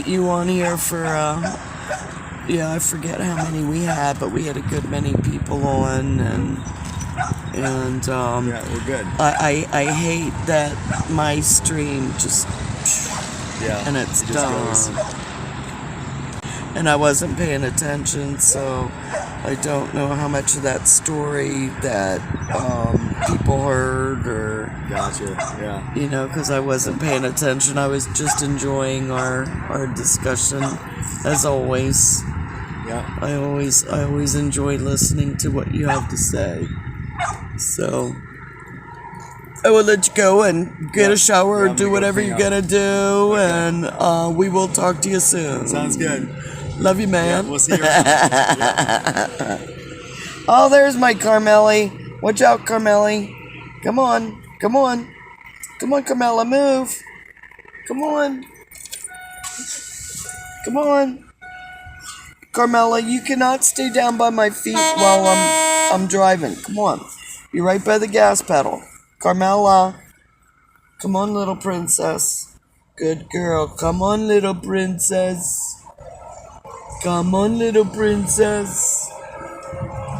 You on here for yeah, I forget how many we had, but we had a good many people on, and yeah, we're good. I hate that my stream just and it's it just done, goes. and I wasn't paying attention, so I don't know how much of that story that people heard, or Gotcha. Yeah. you know, because I wasn't paying attention. I was just enjoying our discussion, as always. Yeah. I always enjoy listening to what you have to say. So I will let you go and get a shower or do whatever you're gonna do, and we will talk to you soon. Sounds good. Love you, man. Yeah, we'll see you around. Oh, there's my Carmelli. Watch out, Carmelli. Come on, come on, come on, Carmela, move. Come on, come on. Carmela, you cannot stay down by my feet while I'm driving. Come on. You're right by the gas pedal. Carmela. Come on, little princess. Good girl. Come on, little princess. Come on, little princess.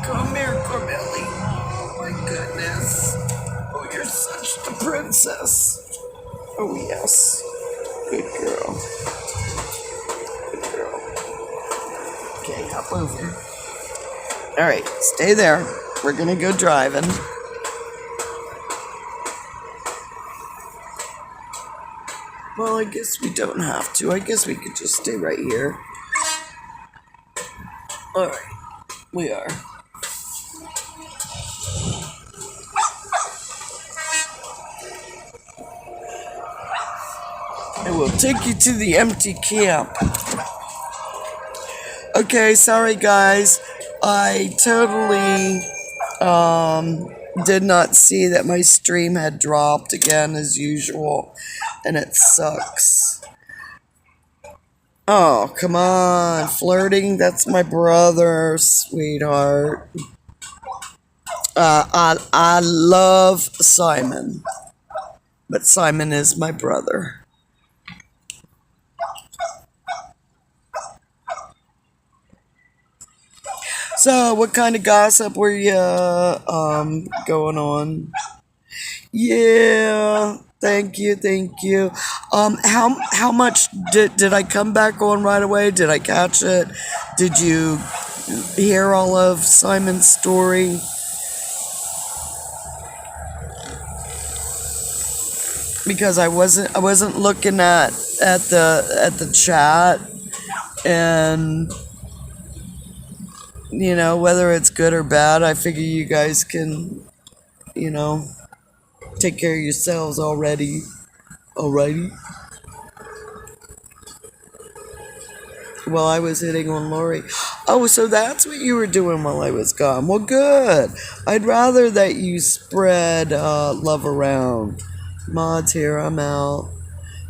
Come here, Carmelli. Oh, my goodness. Oh, you're such the princess. Oh, yes. Good girl. Okay, hop over. Alright, stay there. We're gonna go driving. Well, I guess we don't have to. I guess we could just stay right here. Alright, we are. I will take you to the empty camp. Okay, sorry guys. I totally did not see that my stream had dropped again as usual, and it sucks. Oh, come on. Flirting, that's my brother, sweetheart. I love Simon, but Simon is my brother. So, what kind of gossip were you going on? Yeah, thank you. How much did I come back on right away? Did I catch it? Did you hear all of Simon's story? Because I wasn't looking at the chat, and you know, whether it's good or bad, I figure you guys can, you know, take care of yourselves already. Alrighty. While I was hitting on Lori. Oh, so that's what you were doing while I was gone. Well, good. I'd rather that you spread love around. Mods here, I'm out.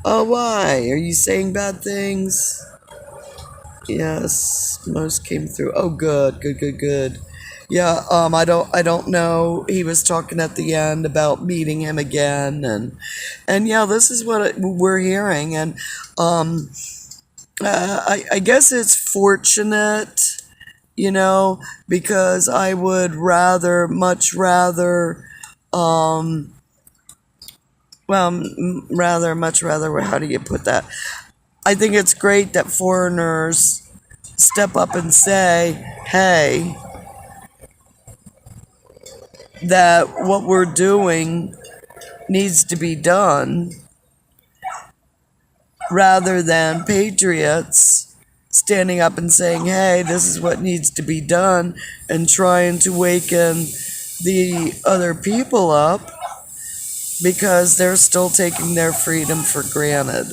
Oh, why? Are you saying bad things? Yes, most came through. Oh, good. Yeah, I don't know. He was talking at the end about meeting him again, and yeah, this is what we're hearing, and I guess it's fortunate, you know, because I would much rather, how do you put that? I think it's great that foreigners step up and say, hey, that what we're doing needs to be done, rather than patriots standing up and saying, hey, this is what needs to be done, and trying to waken the other people up, because they're still taking their freedom for granted.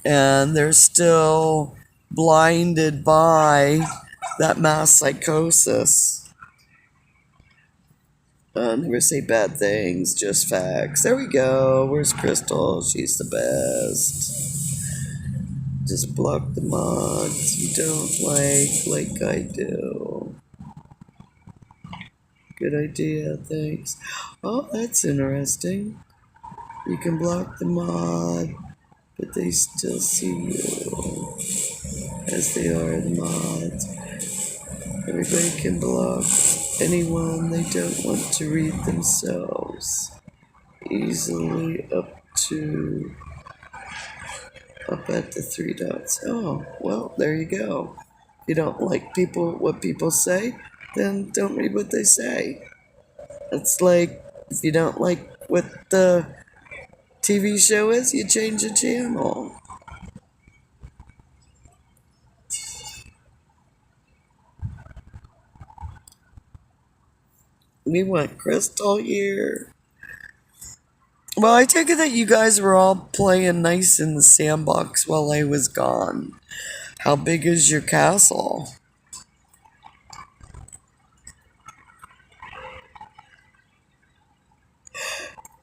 And they're still blinded by that mass psychosis. Never say bad things, just facts. There we go. Where's Crystal? She's the best. Just block the mods you don't like I do. Good idea, thanks. Oh, that's interesting. You can block the mod, but they still see you as they are in mods. Everybody can block anyone they don't want to read themselves. Easily up at the 3 dots. Oh, well, there you go. If you don't like what people say, then don't read what they say. It's like if you don't like what the TV show is, you change the channel. We want Crystal here. Well, I take it that you guys were all playing nice in the sandbox while I was gone. How big is your castle?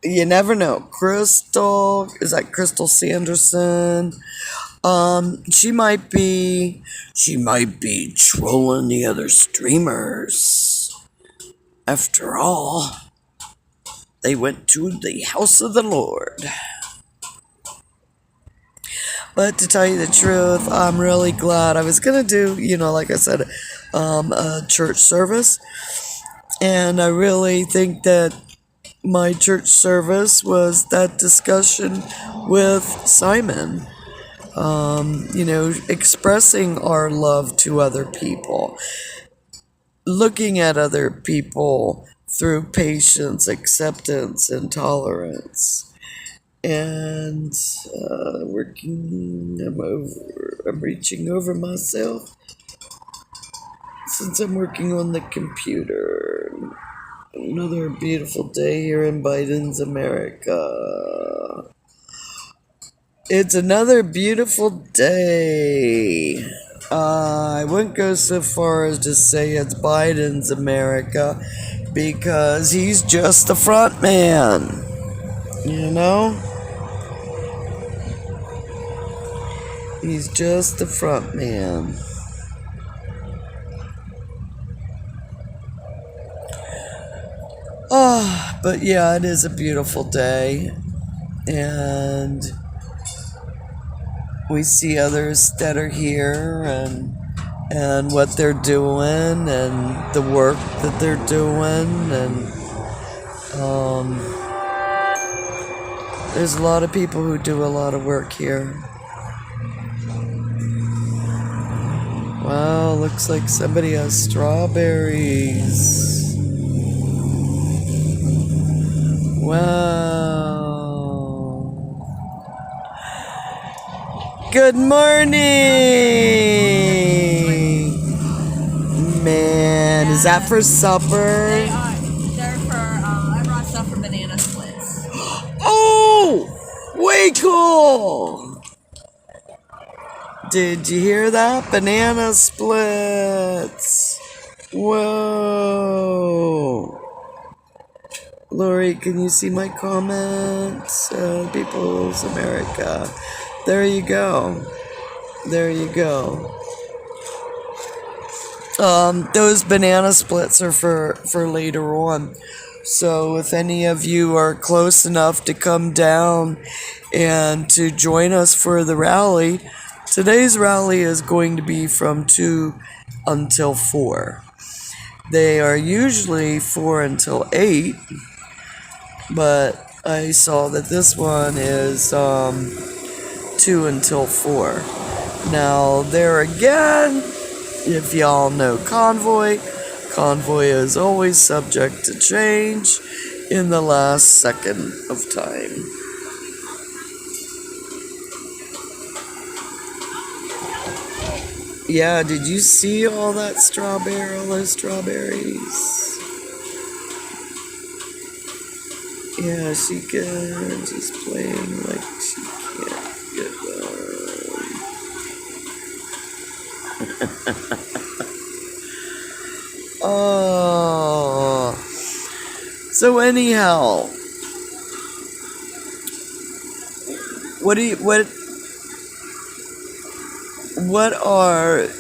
You never know. Crystal, is that Crystal Sanderson? She might be trolling the other streamers. After all, they went to the house of the Lord. But to tell you the truth, I'm really glad. I was gonna do, like I said, a church service, and I really think that my church service was that discussion with Simon. Expressing our love to other people, looking at other people through patience, acceptance, and tolerance, and I'm reaching over myself since I'm working on the computer. Another beautiful day here in Biden's America. It's another beautiful day. I wouldn't go so far as to say it's Biden's America, because he's just the front man. He's just the front man. But yeah, it is a beautiful day, and we see others that are here and what they're doing and the work that they're doing, and there's a lot of people who do a lot of work here. Wow, looks like somebody has strawberries. Wow. Good morning. Man, is that for supper? They're for, I brought stuff for banana splits. Oh, way cool. Did you hear that? Banana splits. Whoa. Lori, can you see my comments? People's America. There you go. There you go. Those banana splits are for later on. So if any of you are close enough to come down and to join us for the rally, today's rally is going to be from 2 until 4. They are usually 4 until 8, but I saw that this one is 2 until 4. Now, there again, if y'all know Convoy is always subject to change in the last second of time. Yeah, did you see all those strawberries? Yeah, she's playing like she can't get one. Oh. So anyhow, what are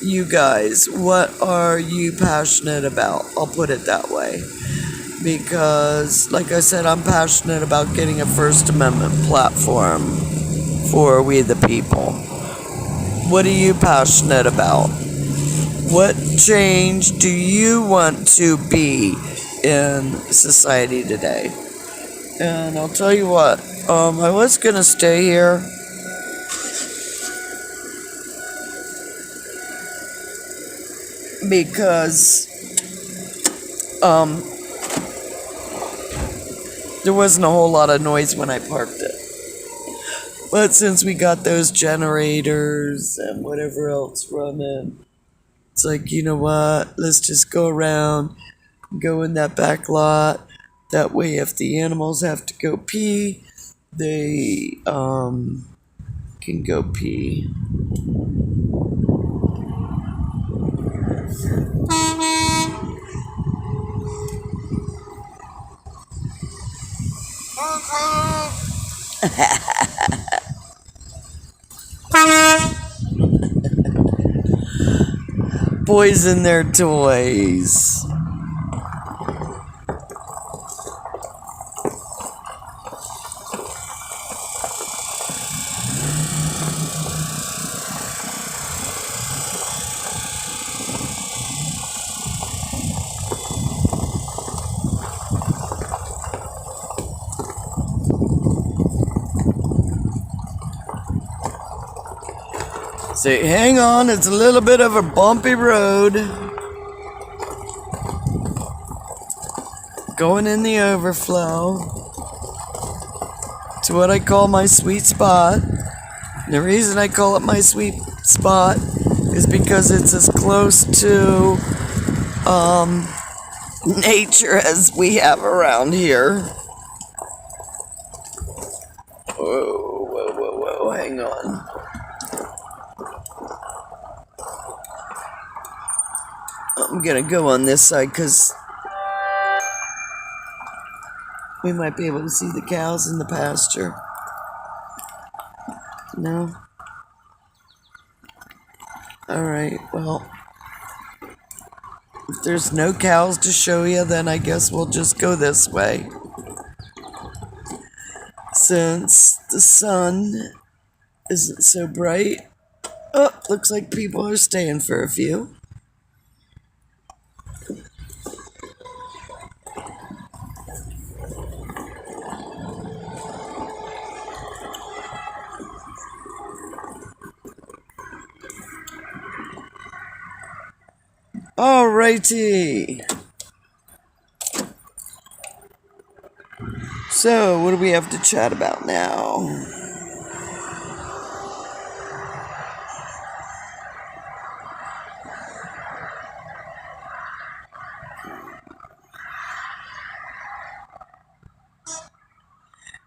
you guys? What are you passionate about? I'll put it that way. Because, like I said, I'm passionate about getting a First Amendment platform for we the people? What are you passionate about? What change do you want to be in society today? And I'll tell you what, I was gonna stay here because there wasn't a whole lot of noise when I parked it. But since we got those generators and whatever else running, it's like, you know what, let's just go around, go in that back lot. That way if the animals have to go pee, they can go pee. Boys and their toys. Say, hang on, it's a little bit of a bumpy road. Going in the overflow to what I call my sweet spot. The reason I call it my sweet spot is because it's as close to nature as we have around here. Whoa, whoa, whoa, whoa, hang on. I'm gonna go on this side because we might be able to see the cows in the pasture. No? Alright, well, if there's no cows to show you, then I guess we'll just go this way. Since the sun isn't so bright. Oh, looks like people are staying for a few. Alrighty. So, what do we have to chat about now?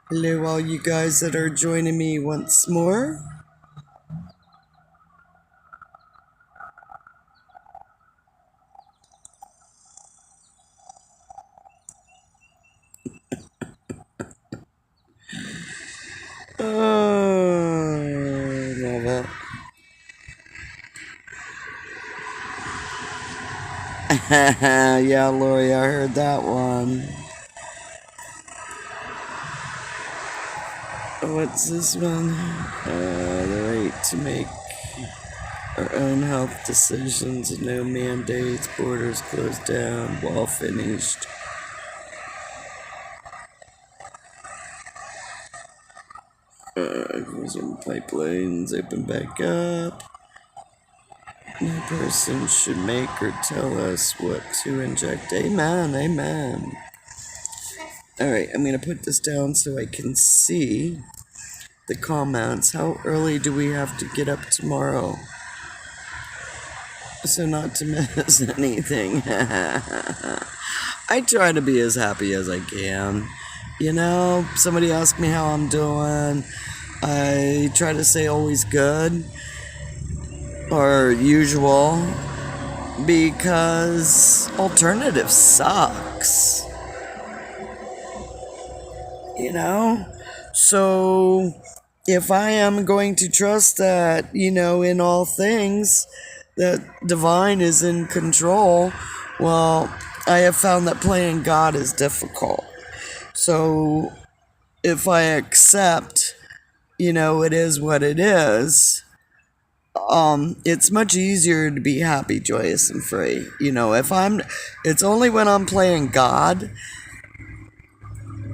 Hello, all you guys that are joining me once more. Oh, love it. Yeah, Lori, I heard that one. What's this one? The right to make our own health decisions, no mandates, borders closed down, wall finished. Pipelines open back up. No person should make or tell us what to inject. Amen, amen. Alright, I'm going to put this down so I can see the comments. How early do we have to get up tomorrow? So not to miss anything. I try to be as happy as I can. You know, somebody asked me how I'm doing. I try to say always good or usual because alternative sucks. You know? So if I am going to trust that, you know, in all things, that divine is in control, well, I have found that playing God is difficult. So if I accept, it is what it is. It's much easier to be happy, joyous, and free. It's only when I'm playing God.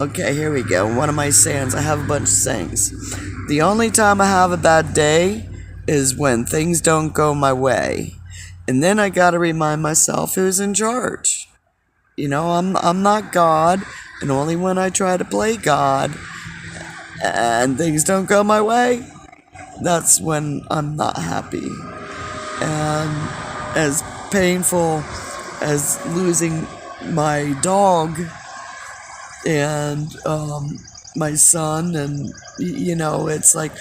Okay, here we go. One of my sayings. I have a bunch of sayings. The only time I have a bad day is when things don't go my way. And then I gotta remind myself who's in charge. I'm not God, and only when I try to play God and things don't go my way, that's when I'm not happy. And as painful as losing my dog and my son, and it's like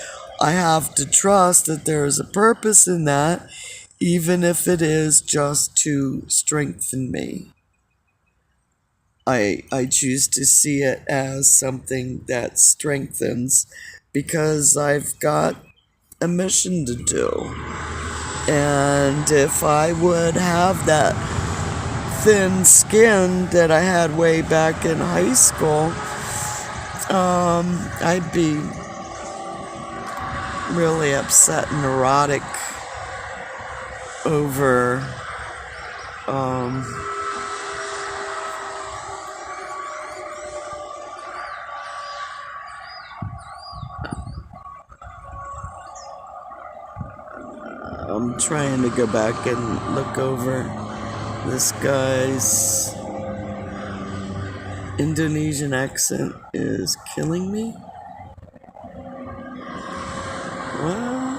I have to trust that there is a purpose in that, even if it is just to strengthen me. I choose to see it as something that strengthens, because I've got a mission to do. And if I would have that thin skin that I had way back in high school, I'd be really upset and neurotic over I'm trying to go back and look over this guy's Indonesian accent is killing me. Well,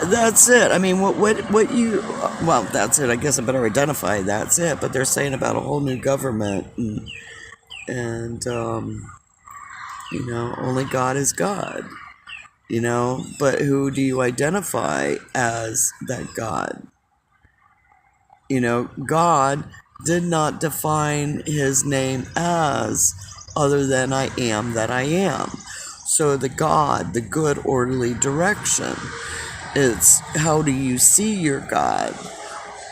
that's it. I mean, what you? Well, that's it. I guess I better identify. That's it. But they're saying about a whole new government, and only God is God. But who do you identify as that God? God did not define his name as other than I am that I am. So the God, the good orderly direction, it's how do you see your God?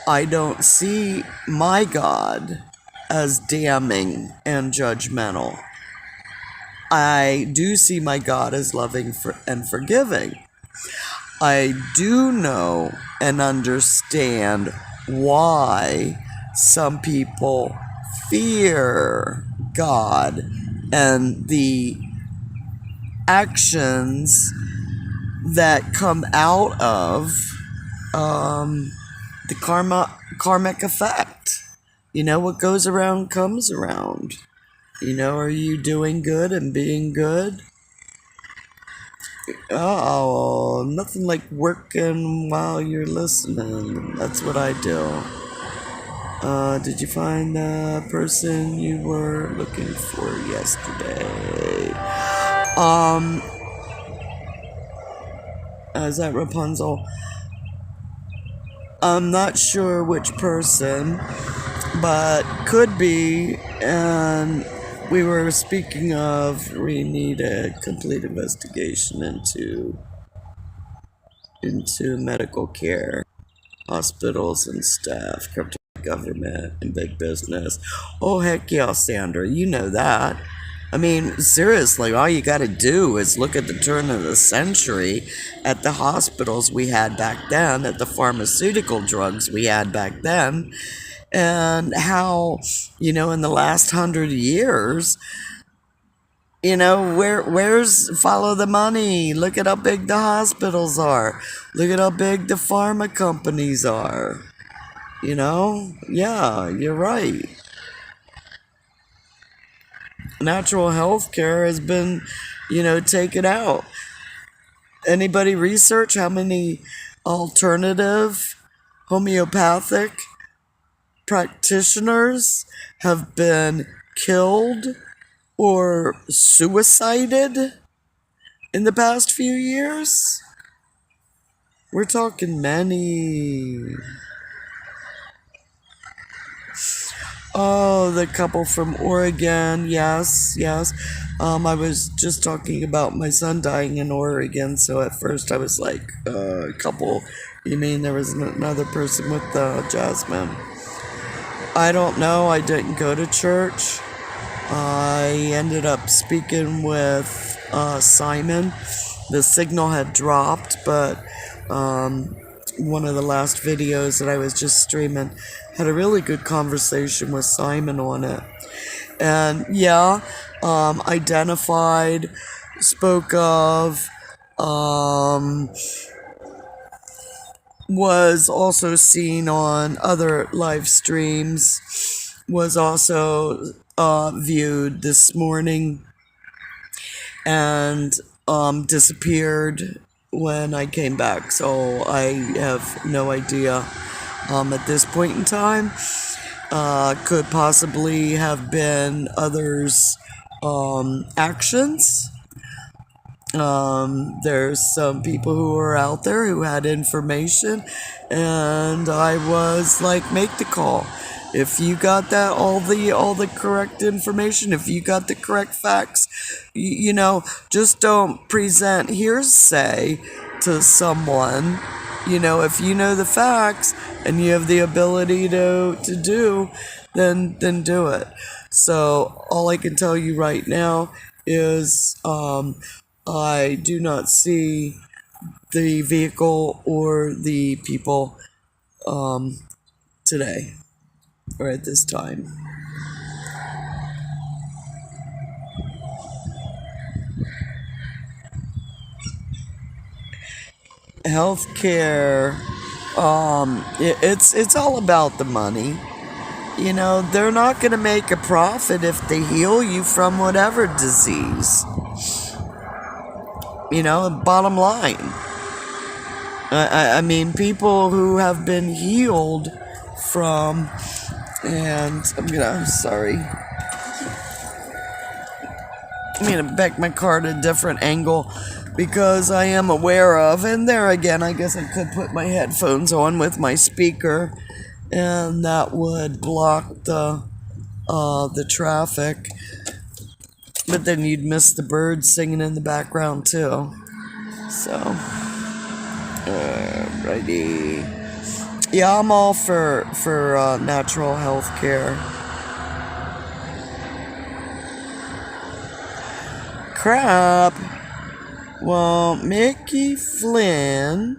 I don't see my God as damning and judgmental. I do see my God as loving and forgiving. I do know and understand why some people fear God and the actions that come out of the karmic effect. What goes around comes around. Are you doing good and being good? Oh, nothing like working while you're listening. That's what I do. Did you find the person you were looking for yesterday? Is that Rapunzel? I'm not sure which person, but could be. And we were speaking of, we need a complete investigation into medical care, hospitals and staff, government and big business. Oh, heck yeah, Sandra, you know that. I mean, seriously, all you gotta do is look at the turn of the century, at the hospitals we had back then, at the pharmaceutical drugs we had back then, and how, in the last 100 years, where's follow the money? Look at how big the hospitals are. Look at how big the pharma companies are. Yeah, you're right. Natural health care has been, taken out. Anybody research how many alternative homeopathic practitioners have been killed or suicided in the past few years? We're talking many. Oh, the couple from Oregon, yes. I was just talking about my son dying in Oregon, so at first I was like, couple, you mean there was another person with Jasmine? I don't know, I didn't go to church. I ended up speaking with Simon. The signal had dropped, but one of the last videos that I was just streaming had a really good conversation with Simon on it. And yeah, identified, spoke of, was also seen on other live streams, was also viewed this morning, and disappeared when I came back. So I have no idea at this point in time. Could possibly have been others' actions. There's some people who are out there who had information, and I was like, make the call. If you got that, all the correct information, if you got the correct facts, you know, just don't present hearsay to someone. You know, if you know the facts and you have the ability to do, then do it. So all I can tell you right now is I do not see the vehicle or the people today or at this time. Healthcare, it's all about the money. You know, they're not going to make a profit if they heal you from whatever disease. You know, bottom line. I mean, people who have been healed from, and I'm sorry. I'm gonna back my car at a different angle because I am aware of, and there again, I guess I could put my headphones on with my speaker, and that would block the traffic. But then you'd miss the birds singing in the background too. So, alrighty. Yeah, I'm all for natural health care. Crap. Well, Mickey Flynn.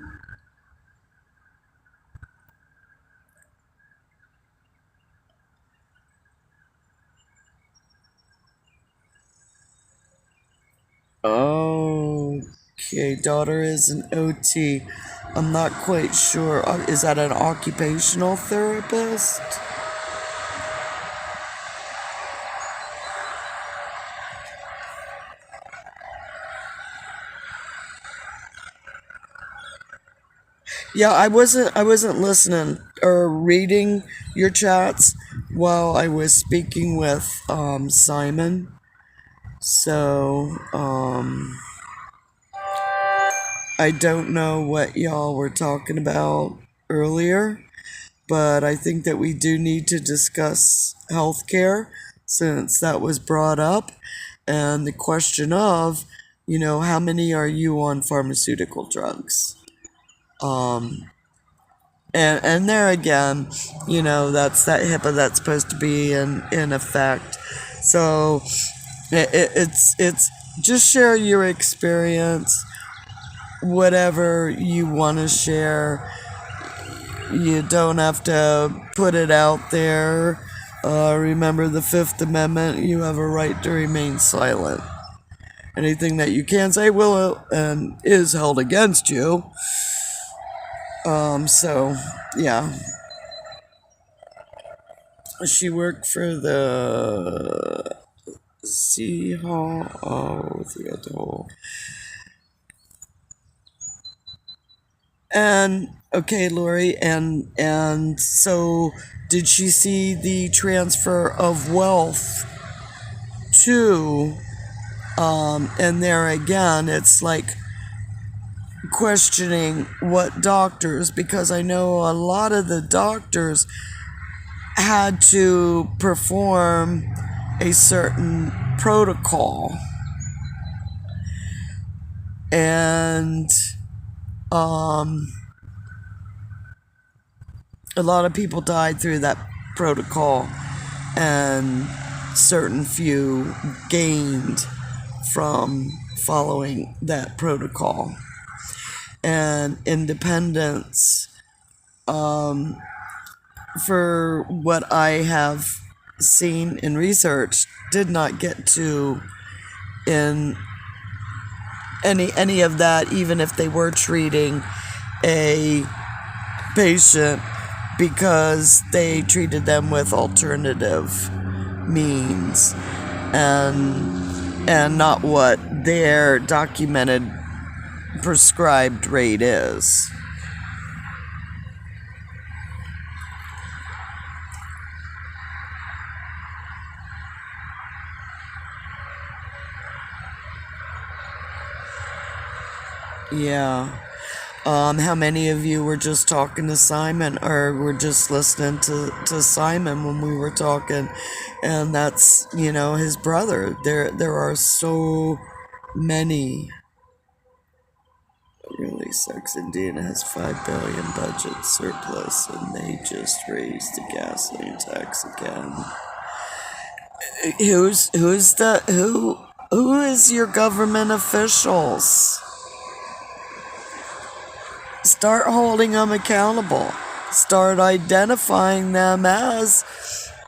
Okay, daughter is an OT. I'm not quite sure. Is that an occupational therapist? Yeah, I wasn't listening or reading your chats while I was speaking with Simon. So, I don't know what y'all were talking about earlier, but I think that we do need to discuss healthcare since that was brought up, and the question of, you know, how many are you on pharmaceutical drugs? And there again, you know, that's that HIPAA that's supposed to be in effect. So it's just share your experience, whatever you want to share. You don't have to put it out there. Remember the Fifth Amendment. You have a right to remain silent. Anything that you can say will and is held against you. So, yeah. She worked for the City Hall. Oh, the whole. And, okay, Lori, and so did she see the transfer of wealth to, and there again, it's like, questioning what doctors, because I know a lot of the doctors had to perform a certain protocol, and a lot of people died through that protocol, and certain few gained from following that protocol. And independence, for what I have seen in research, did not get to in any of that, even if they were treating a patient, because they treated them with alternative means and not what their documented prescribed rate is. Yeah. How many of you were just talking to Simon, or were just listening to Simon when we were talking? And that's, his brother. There are so many. Really sucks. Indiana has $5 billion budget surplus, and they just raised the gasoline tax again. Who is your government officials? Start holding them accountable. Start identifying them as,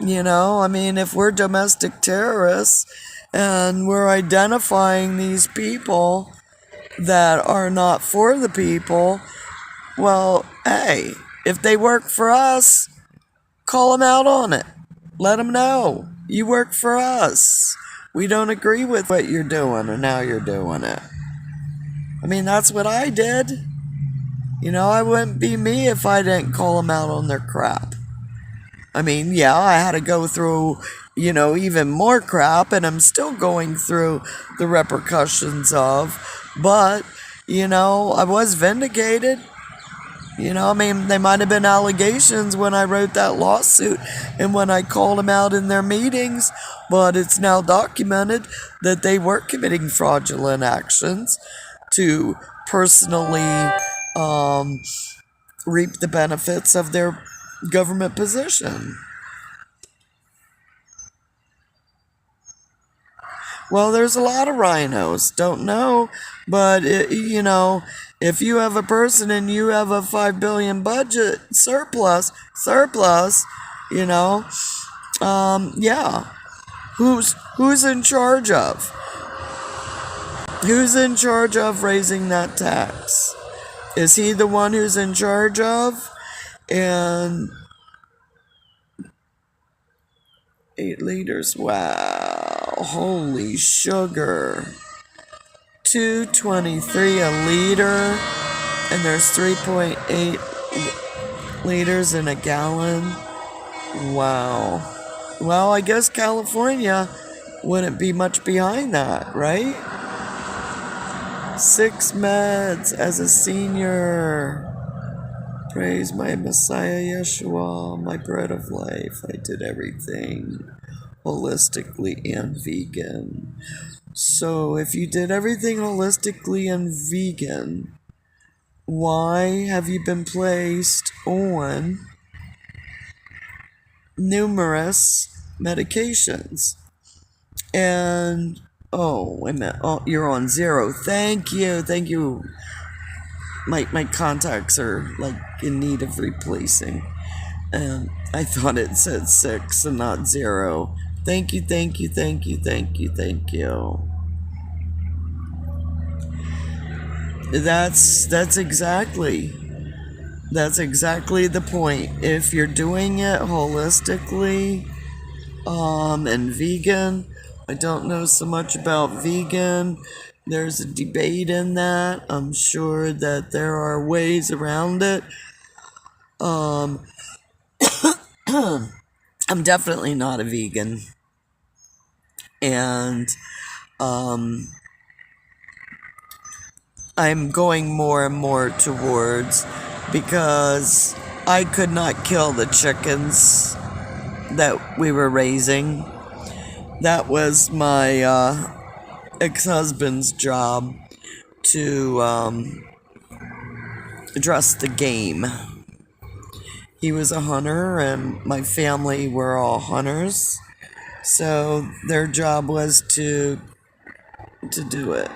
if we're domestic terrorists and we're identifying these people that are not for the people, well, hey, if they work for us, call them out on it. Let them know. You work for us. We don't agree with what you're doing and how you're doing it. That's what I did. I wouldn't be me if I didn't call them out on their crap. I had to go through, even more crap, and I'm still going through the repercussions of, but, I was vindicated. They might have been allegations when I wrote that lawsuit and when I called them out in their meetings, but it's now documented that they were committing fraudulent actions to personally reap the benefits of their government position. Well, there's a lot of rhinos. Don't know, but if you have a person and you have a $5 billion budget surplus, yeah. Who's in charge of? Who's in charge of raising that tax? Is he the one who's in charge of? And 8 liters, wow, holy sugar. $2.23 a liter, and there's 3.8 liters in a gallon. Wow. Well, I guess California wouldn't be much behind that, right? 6 meds as a senior. Praise my Messiah Yeshua, my bread of life. I did everything holistically and vegan. So if you did everything holistically and vegan, why have you been placed on numerous medications? And, wait a minute. Oh, you're on 0. Thank you. My contacts are in need of replacing. And I thought it said 6 and not 0. Thank you. That's exactly the point. If you're doing it holistically, and vegan, I don't know so much about vegan. There's a debate in that. I'm sure that there are ways around it. I'm definitely not a vegan. And I'm going more and more towards, because I could not kill the chickens that we were raising. That was my ex-husband's job, to address the game. He was a hunter, and my family were all hunters. So their job was to do it.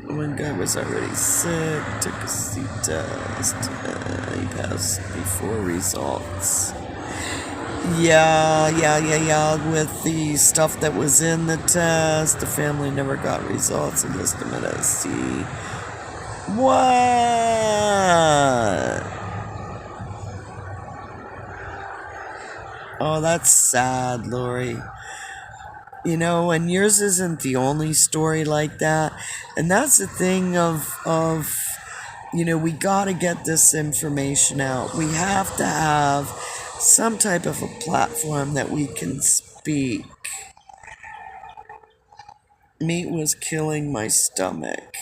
One guy was already sick, took a C test, he passed before results. Yeah, with the stuff that was in the test, the family never got results. And just a minute, see. What? Oh, that's sad, Lori. You know, and yours isn't the only story like that. And that's the thing of you know, we gotta get this information out. We have to have some type of a platform that we can speak. Meat was killing my stomach.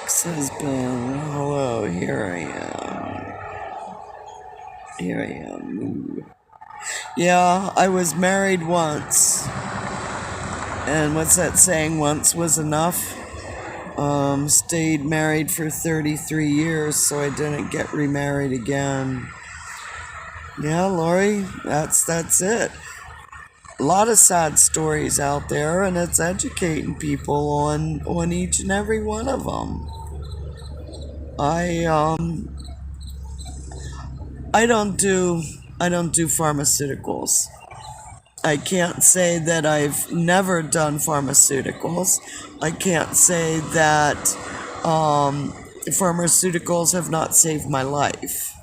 Ex-husband, hello, here I am. Ooh. Yeah, I was married once. And what's that saying? Once was enough. Stayed married for 33 years, so I didn't get remarried again. Yeah, Lori, that's it. A lot of sad stories out there, and it's educating people on each and every one of them. I don't do pharmaceuticals. I can't say that I've never done pharmaceuticals. I can't say that pharmaceuticals have not saved my life.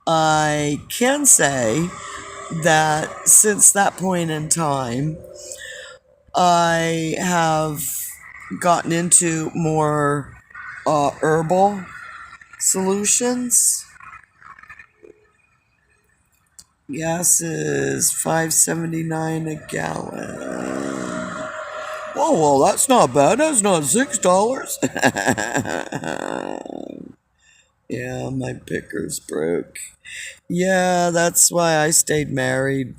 I can say that since that point in time, I have gotten into more herbal solutions. Gas is $5.79 a gallon. Oh, well, that's not bad. That's not $6. Yeah, my picker's broke. Yeah, that's why I stayed married.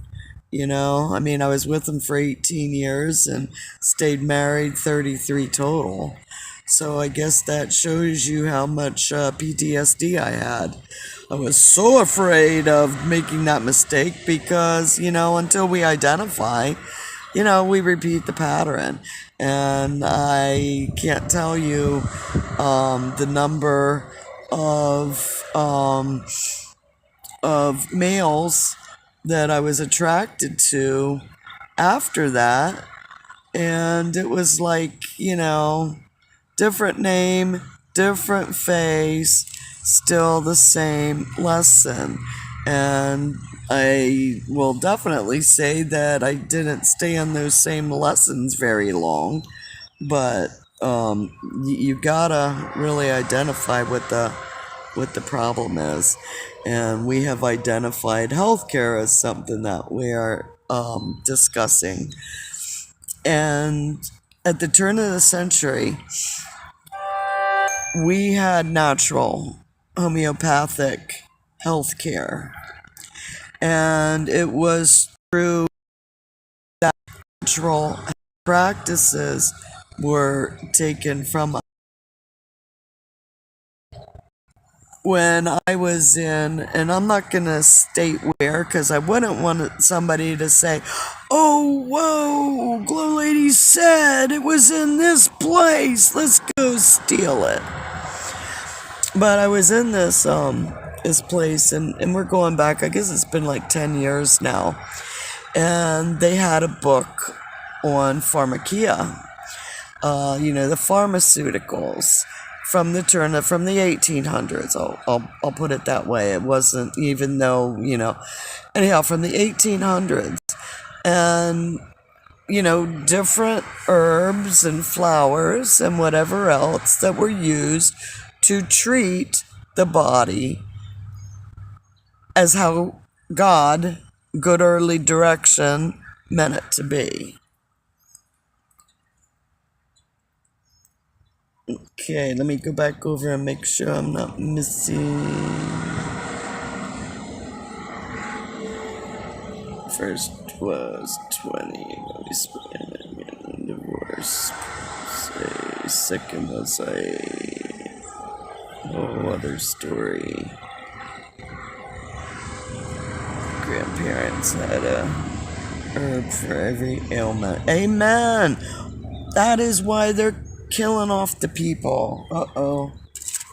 You know, I mean, I was with him for 18 years and stayed married 33 total. So I guess that shows you how much PTSD I had. I was so afraid of making that mistake because, you know, until we identify, you know, we repeat the pattern. And I can't tell you the number of males that I was attracted to after that. And it was like, you know, different name, different face, still the same lesson. And I will definitely say that I didn't stay on those same lessons very long, but you gotta really identify what the problem is. And we have identified healthcare as something that we are discussing. And at the turn of the century, we had natural homeopathic healthcare. And it was through that natural practices were taken from when I was in, and I'm not going to state where because I wouldn't want somebody to say, oh, whoa, GLoLady said it was in this place, let's go steal it. But I was in this place, and we're going back, I guess it's been like 10 years now, and they had a book on pharmacia, you know, the pharmaceuticals. From the 1800s, I'll put it that way. It wasn't, even though, you know, anyhow, from the 1800s, and, you know, different herbs and flowers and whatever else that were used to treat the body as how God, good early direction, meant it to be. Okay, let me go back over and make sure I'm not missing. First was 20, divorce. Second was a whole other story. grandparents had a herb for every ailment. Amen. That is why they're killing off the people. Uh-oh.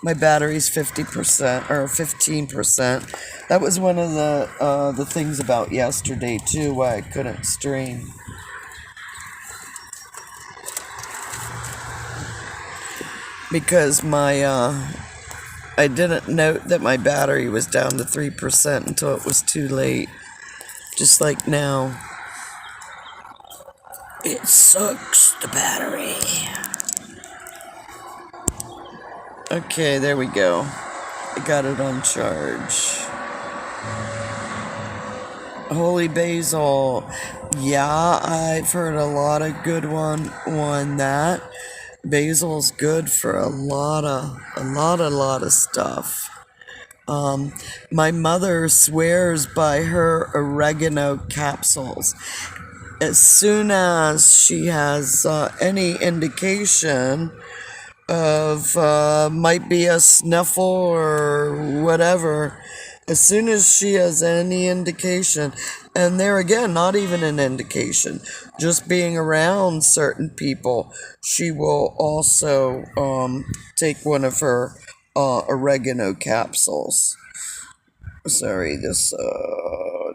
My battery's 50% or 15%. That was one of the things about yesterday too, why I couldn't stream. Because I didn't note that my battery was down to 3% until it was too late. Just like now. It sucks, the battery. Okay, there we go. I got it on charge. Holy basil. Yeah, I've heard a lot of good one on that. Basil's good for a lot of stuff. My mother swears by her oregano capsules. As soon as she has any indication of might be a sniffle or whatever, as soon as she has any indication, and there again, not even an indication, just being around certain people, she will also take one of her oregano capsules. Sorry, this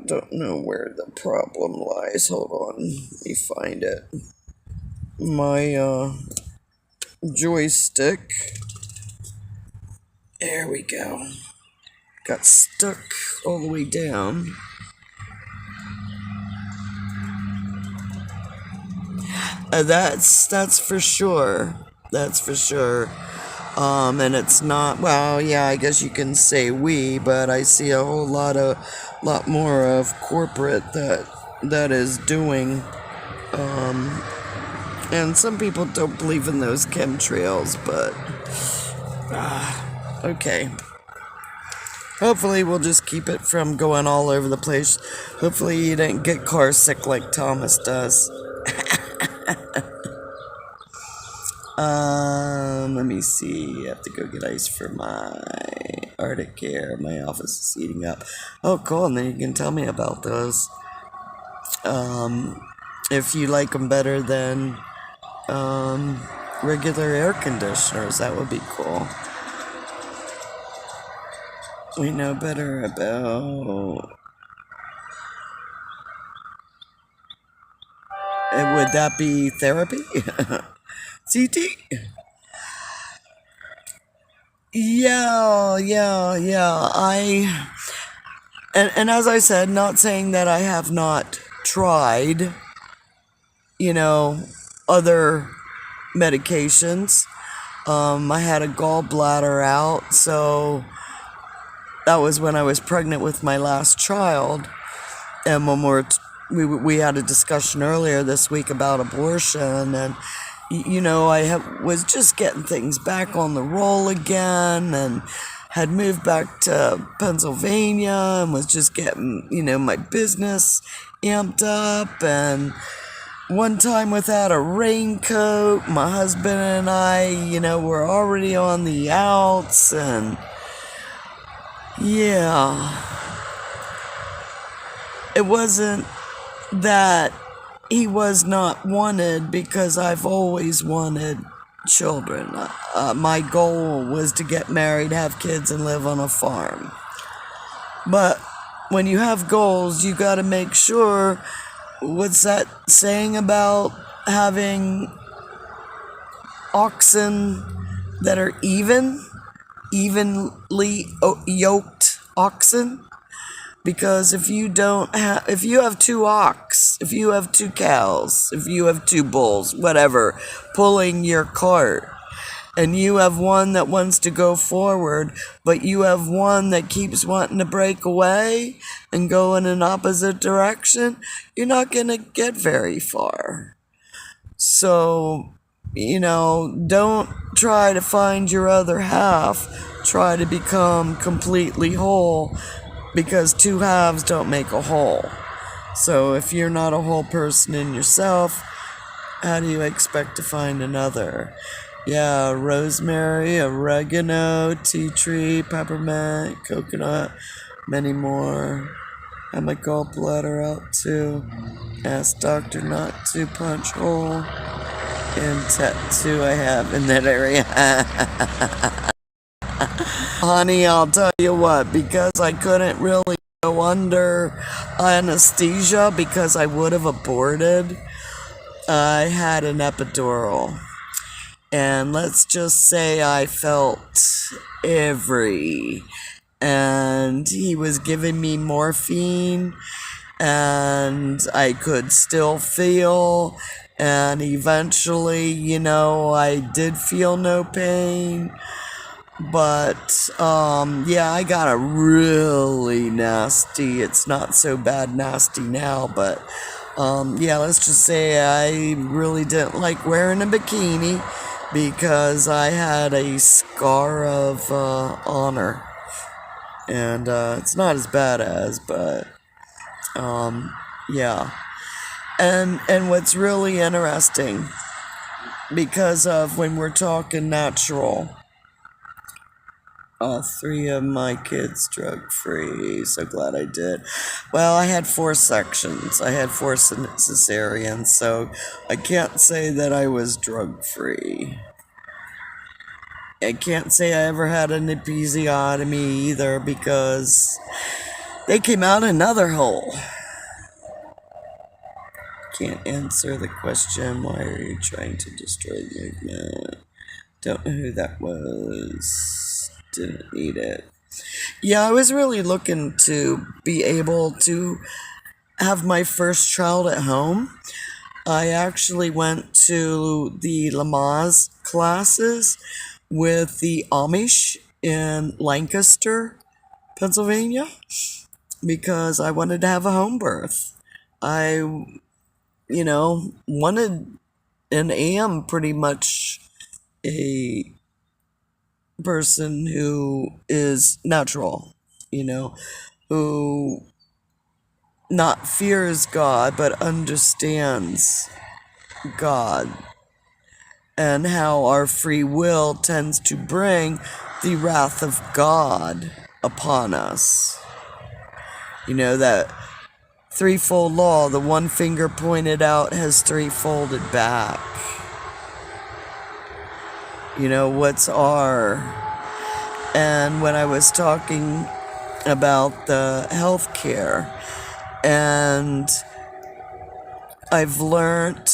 don't know where the problem lies. Hold on, let me find it. My joystick. There we go. Got stuck all the way down. That's for sure. That's for sure. And it's not, well, yeah, I guess you can say we, but I see a whole lot more of corporate that is doing, and some people don't believe in those chemtrails, but, okay. Hopefully we'll just keep it from going all over the place. Hopefully you didn't get car sick like Thomas does. Let me see. I have to go get ice for my Arctic air. My office is heating up. Oh, cool. And then you can tell me about those. If you like them better than regular air conditioners, that would be cool. We know better about... And would that be therapy? CT? Yeah. And as I said, not saying that I have not tried, other medications. I had a gallbladder out, so that was when I was pregnant with my last child. And when we had a discussion earlier this week about abortion, and I was just getting things back on the roll again, and had moved back to Pennsylvania and was just getting, my business amped up. And one time without a raincoat, my husband and I, were already on the outs, and yeah. It wasn't that he was not wanted, because I've always wanted children. My goal was to get married, have kids, and live on a farm. But when you have goals, you got to make sure, what's that saying about having oxen that are evenly yoked oxen? Because if you have two ox, if you have two cows, if you have two bulls, whatever, pulling your cart, and you have one that wants to go forward, but you have one that keeps wanting to break away and go in an opposite direction, you're not going to get very far. So, don't try to find your other half. Try to become completely whole, because two halves don't make a whole. So if you're not a whole person in yourself, how do you expect to find another? Yeah, rosemary, oregano, tea tree, peppermint, coconut, many more. Had my gallbladder out too. Asked doctor not to punch hole in tattoo I have in that area. Honey, I'll tell you what, because I couldn't really go under anesthesia because I would have aborted, I had an epidural. And let's just say I felt every. And he was giving me morphine, and I could still feel. And eventually, I did feel no pain. But, yeah, I got a really nasty, it's not so bad nasty now, but, yeah, let's just say I really didn't like wearing a bikini because I had a scar of, honor. And, it's not as bad as, but, yeah. And what's really interesting, because of when we're talking natural, 3 of my kids drug-free. So glad I did. Well, I had 4 sections. I had 4 cesareans, so I can't say that I was drug-free. I can't say I ever had an episiotomy either because they came out another hole. Can't answer the question, why are you trying to destroy the movement? Don't know who that was. Didn't need it. Yeah, I was really looking to be able to have my first child at home. I actually went to the Lamaze classes with the Amish in Lancaster, Pennsylvania, because I wanted to have a home birth. I, wanted and am pretty much a person who is natural, who not fears God, but understands God and how our free will tends to bring the wrath of God upon us. That threefold law, the one finger pointed out has 3 folded back. What's our... And when I was talking about the healthcare, and I've learned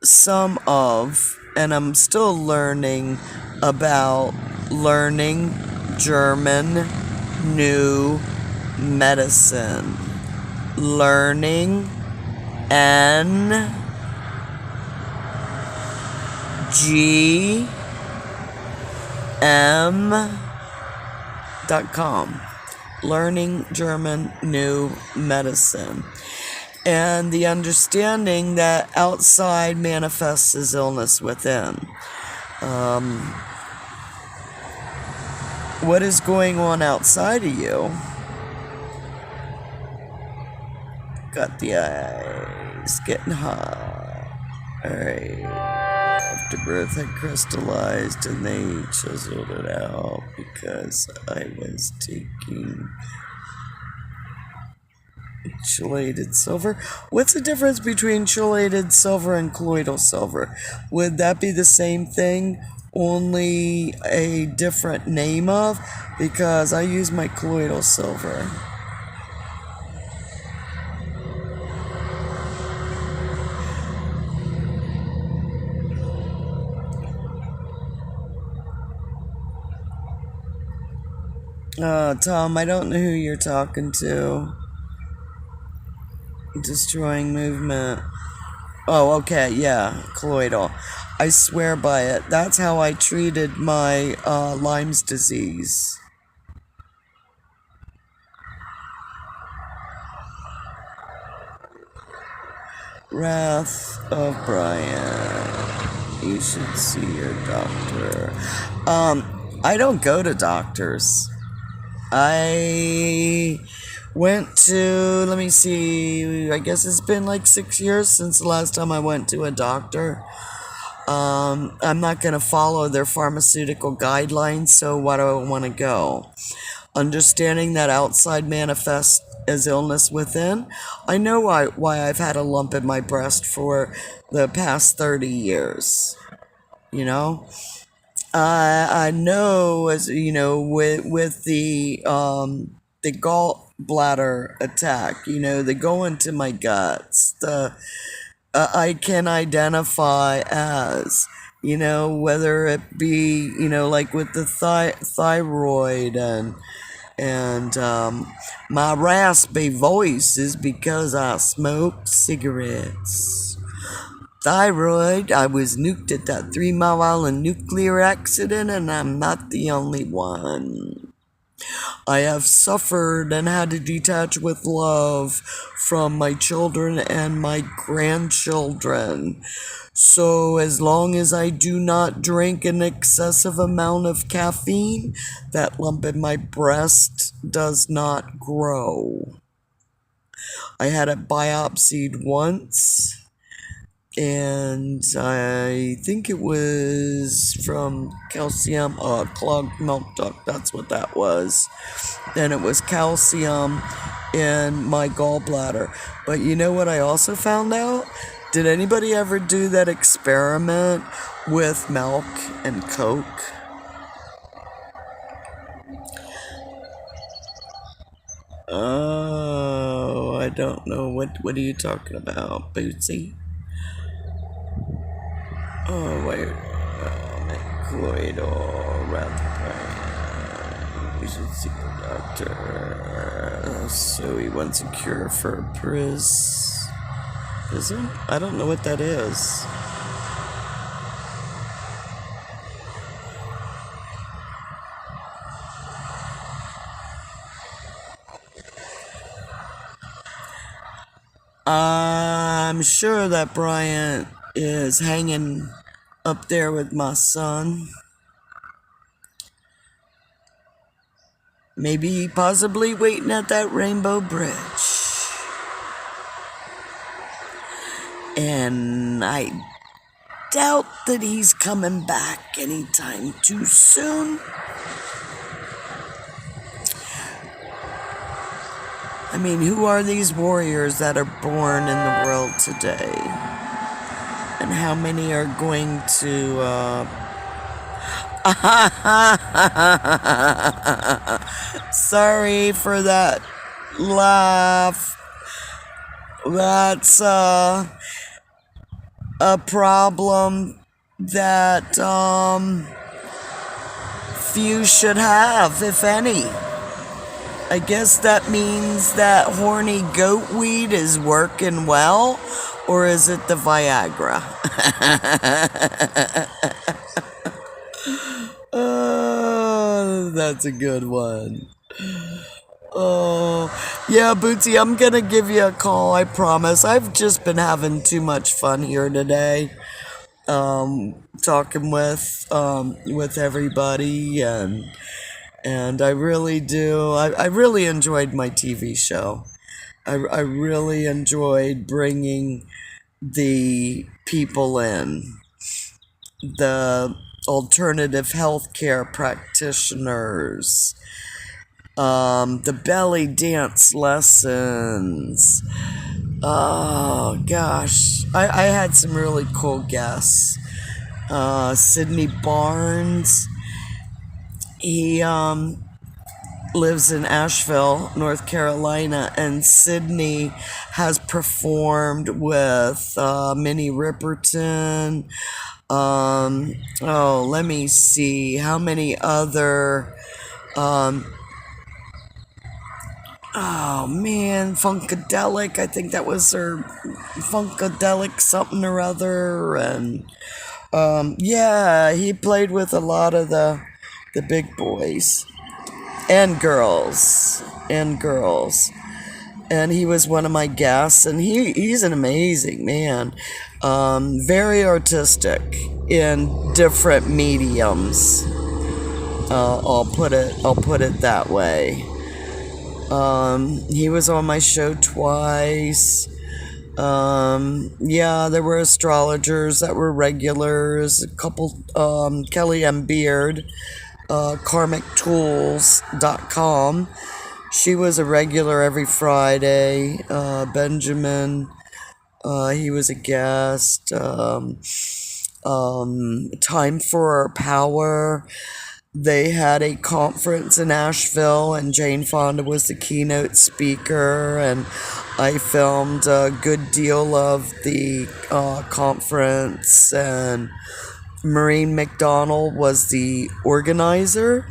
some of, and I'm still learning about learning German new medicine. Learning NGM.com. Learning German new medicine. And the understanding that outside manifests as illness within. What is going on outside of you? Got the eyes getting hot. Alright. After birth had crystallized and they chiseled it out because I was taking chelated silver. What's the difference between chelated silver and colloidal silver? Would that be the same thing, only a different name of? Because I use my colloidal silver. Tom, I don't know who you're talking to. Destroying movement. Oh, okay, yeah, colloidal. I swear by it. That's how I treated my Lyme's disease. Wrath of Bryant. You should see your doctor. I don't go to doctors. I went to, let me see, I guess it's been like 6 years since the last time I went to a doctor. I'm not going to follow their pharmaceutical guidelines, so why do I want to go? understanding that outside manifests as illness within. I know why I've had a lump in my breast for the past 30 years. You know, I know, as you know, with the gallbladder attack, you know, they go into my guts. I can identify as, you know, whether it be, you know, like with the thyroid and my raspy voice is because I smoke cigarettes. Thyroid, I was nuked at that 3 Mile Island nuclear accident, and I'm not the only one. I have suffered and had to detach with love from my children and my grandchildren. So as long as I do not drink an excessive amount of caffeine, that lump in my breast does not grow. I had it biopsied once, and I think it was from calcium, clogged milk duct, that's what that was. And it was calcium in my gallbladder. But you know what I also found out? Did anybody ever do that experiment with milk and Coke? Oh, I don't know. What are you talking about, Bootsy? Oh, wait. Corridor, rather. We should see the doctor. So he wants a cure for prison? I don't know what that is. I'm sure that Bryant is hanging up there with my son. Maybe possibly waiting at that Rainbow Bridge. And I doubt that he's coming back anytime too soon. I mean, who are these warriors that are born in the world today? And how many are going to, sorry for that laugh. That's, a problem that, few should have, if any. I guess that means that horny goat weed is working well, or is it the Viagra? Oh, that's a good one. Oh, yeah, Bootsy, I'm gonna give you a call, I promise. I've just been having too much fun here today. Talking with everybody, and I really do. I really enjoyed my TV show. I really enjoyed bringing the people in, the alternative healthcare practitioners, the belly dance lessons. Oh gosh, I had some really cool guests. Sydney Barnes. He lives in Asheville, North Carolina, and Sydney has performed with Minnie Riperton. Let me see how many other. Funkadelic. I think that was her Funkadelic something or other, and yeah, he played with a lot of the big boys and girls, and he was one of my guests, and he's an amazing man, very artistic in different mediums. I'll put it that way. He was on my show twice. Yeah, there were astrologers that were regulars, a couple, Kelly M. Beard, karmictools.com. She was a regular every Friday. Benjamin, he was a guest. Time for Power. They had a conference in Asheville, and Jane Fonda was the keynote speaker, and I filmed a good deal of the conference, and Maureen McDonald was the organizer,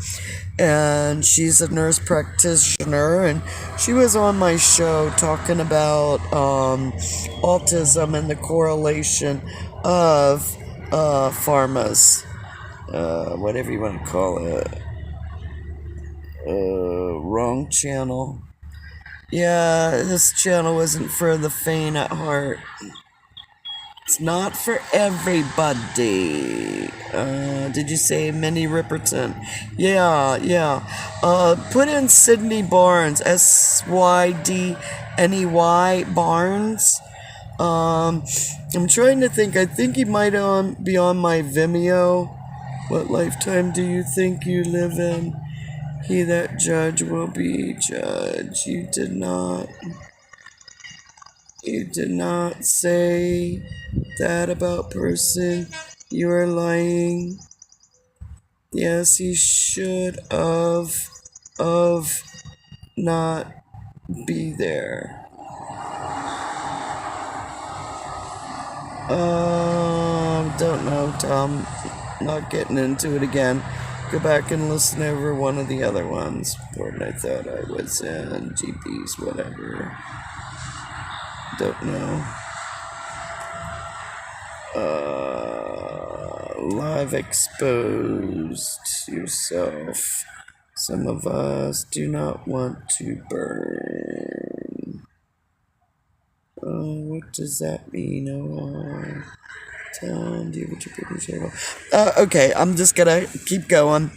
and she's a nurse practitioner, and she was on my show talking about autism and the correlation of pharmas, whatever you want to call it. Wrong channel. Yeah, this channel isn't for the faint at heart. It's not for everybody. Did you say Minnie Ripperton? Yeah. Put in Sydney Barnes, SYDNEY Barnes. I'm trying to think. I think he might be on my Vimeo. What lifetime do you think you live in? He that judge will be judged. You did not say that about person. You are lying. Yes, he should of not be there. Don't know, Tom. Not getting into it again. Go back and listen over one of the other ones. Pardon, I thought I was in GPs, whatever. Don't know. Live exposed yourself. Some of us do not want to burn. What does that mean? Tom, do you have a triple? Okay, I'm just gonna keep going.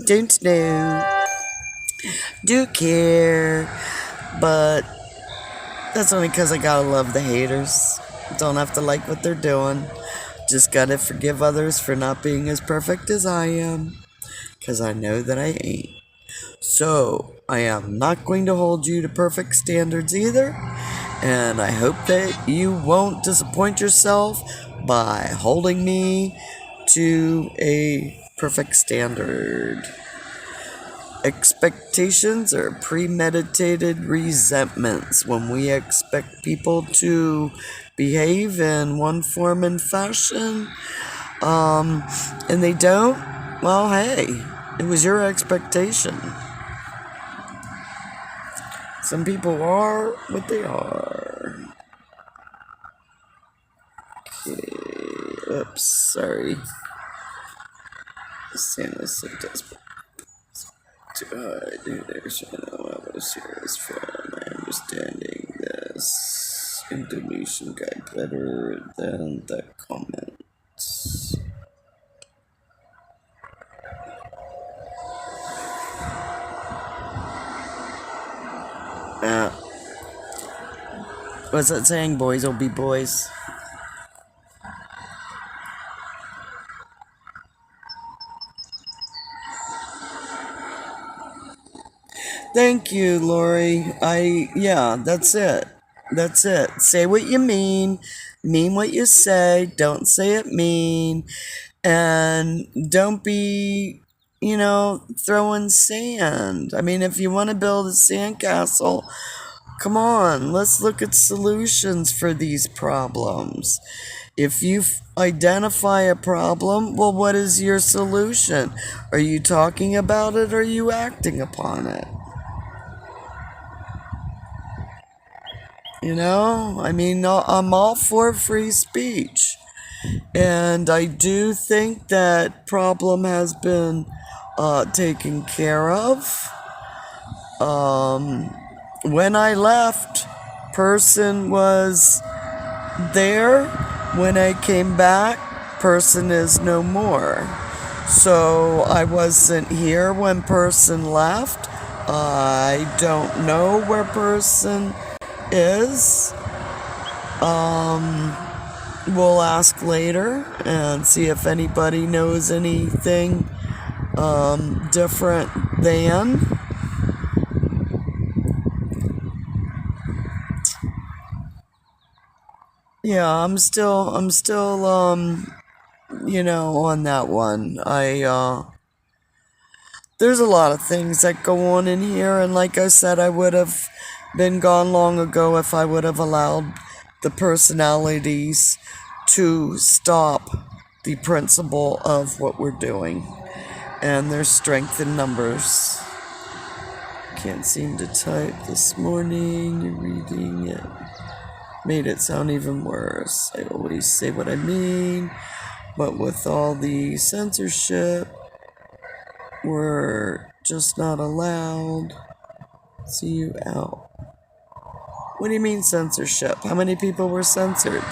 Don't know. Do care. But that's only because I gotta love the haters. Don't have to like what they're doing. Just gotta forgive others for not being as perfect as I am. Because I know that I ain't. So, I am not going to hold you to perfect standards either. And I hope that you won't disappoint yourself by holding me to a perfect standard. Expectations are premeditated resentments. When we expect people to behave in one form and fashion, and they don't, well, hey, it was your expectation. Some people are what they are. Okay, oops, sorry. Santa so desperate. Do there's no other serious from my understanding this information guide better than the comments. What's that saying? Boys will be boys. Thank you, Lori. That's it. That's it. Say what you mean what you say, don't say it mean, and don't be, throwing sand. I mean, if you want to build a sandcastle, come on, let's look at solutions for these problems. If you identify a problem, well, what is your solution? Are you talking about it or are you acting upon it? I'm all for free speech. And I do think that problem has been taken care of. When I left, person was there. When I came back, person is no more. So I wasn't here when person left. I don't know where person is. We'll ask later and see if anybody knows anything different than. Yeah, I'm still, on that one. There's a lot of things that go on in here, and like I said, I would have been gone long ago if I would have allowed the personalities to stop the principle of what we're doing. And there's strength in numbers. Can't seem to type this morning. Reading it made it sound even worse. I always say what I mean, but with all the censorship, we're just not allowed. See you out. What do you mean censorship? How many people were censored?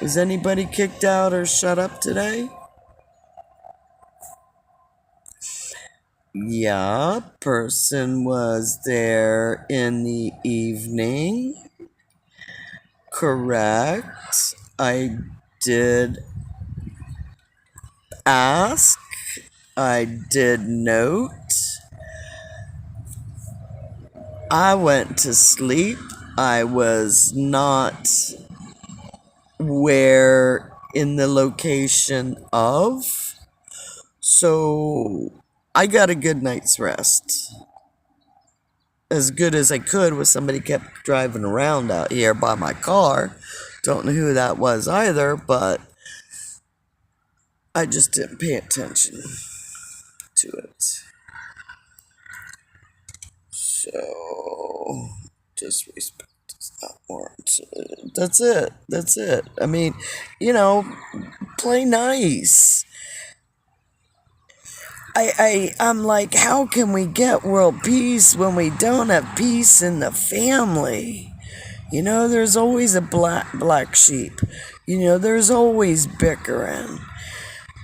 Was anybody kicked out or shut up today? Yeah, person was there in the evening. Correct. I did ask. I did note. I went to sleep. I was not where in the location of. So I got a good night's rest. As good as I could with somebody kept driving around out here by my car. Don't know who that was either, but I just didn't pay attention to it. So, disrespect is not warranted. That's it. That's it. I mean, play nice. I'm like, how can we get world peace when we don't have peace in the family? There's always a black sheep. There's always bickering.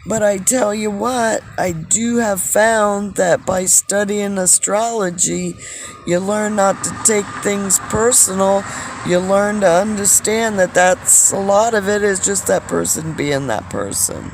But I tell you what, I do have found that by studying astrology, you learn not to take things personal. You learn to understand that that's a lot of it is just that person being that person.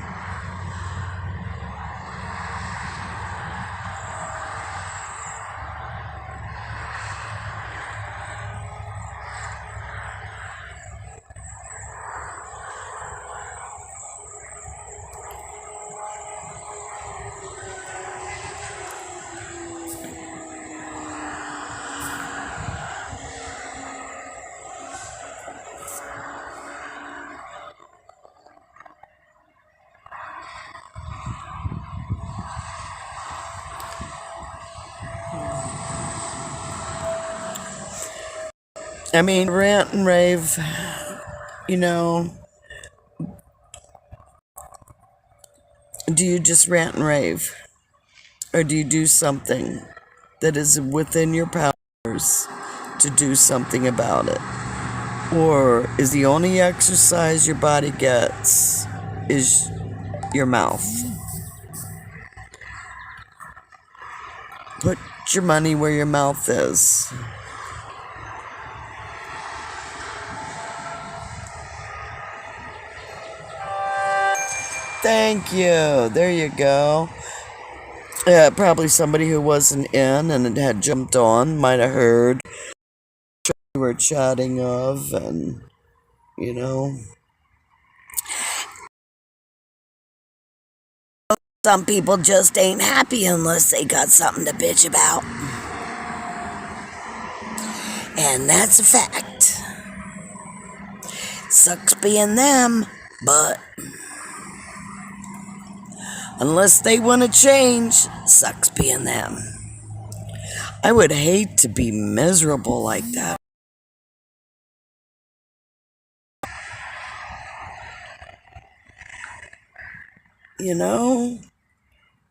I mean, rant and rave, do you just rant and rave? Or do you do something that is within your powers to do something about it? Or is the only exercise your body gets is your mouth? Put your money where your mouth is. Thank you. There you go. Yeah, probably somebody who wasn't in and had jumped on might have heard what we were chatting of, and some people just ain't happy unless they got something to bitch about. And that's a fact. Sucks being them, but unless they want to change, sucks being them. I would hate to be miserable like that.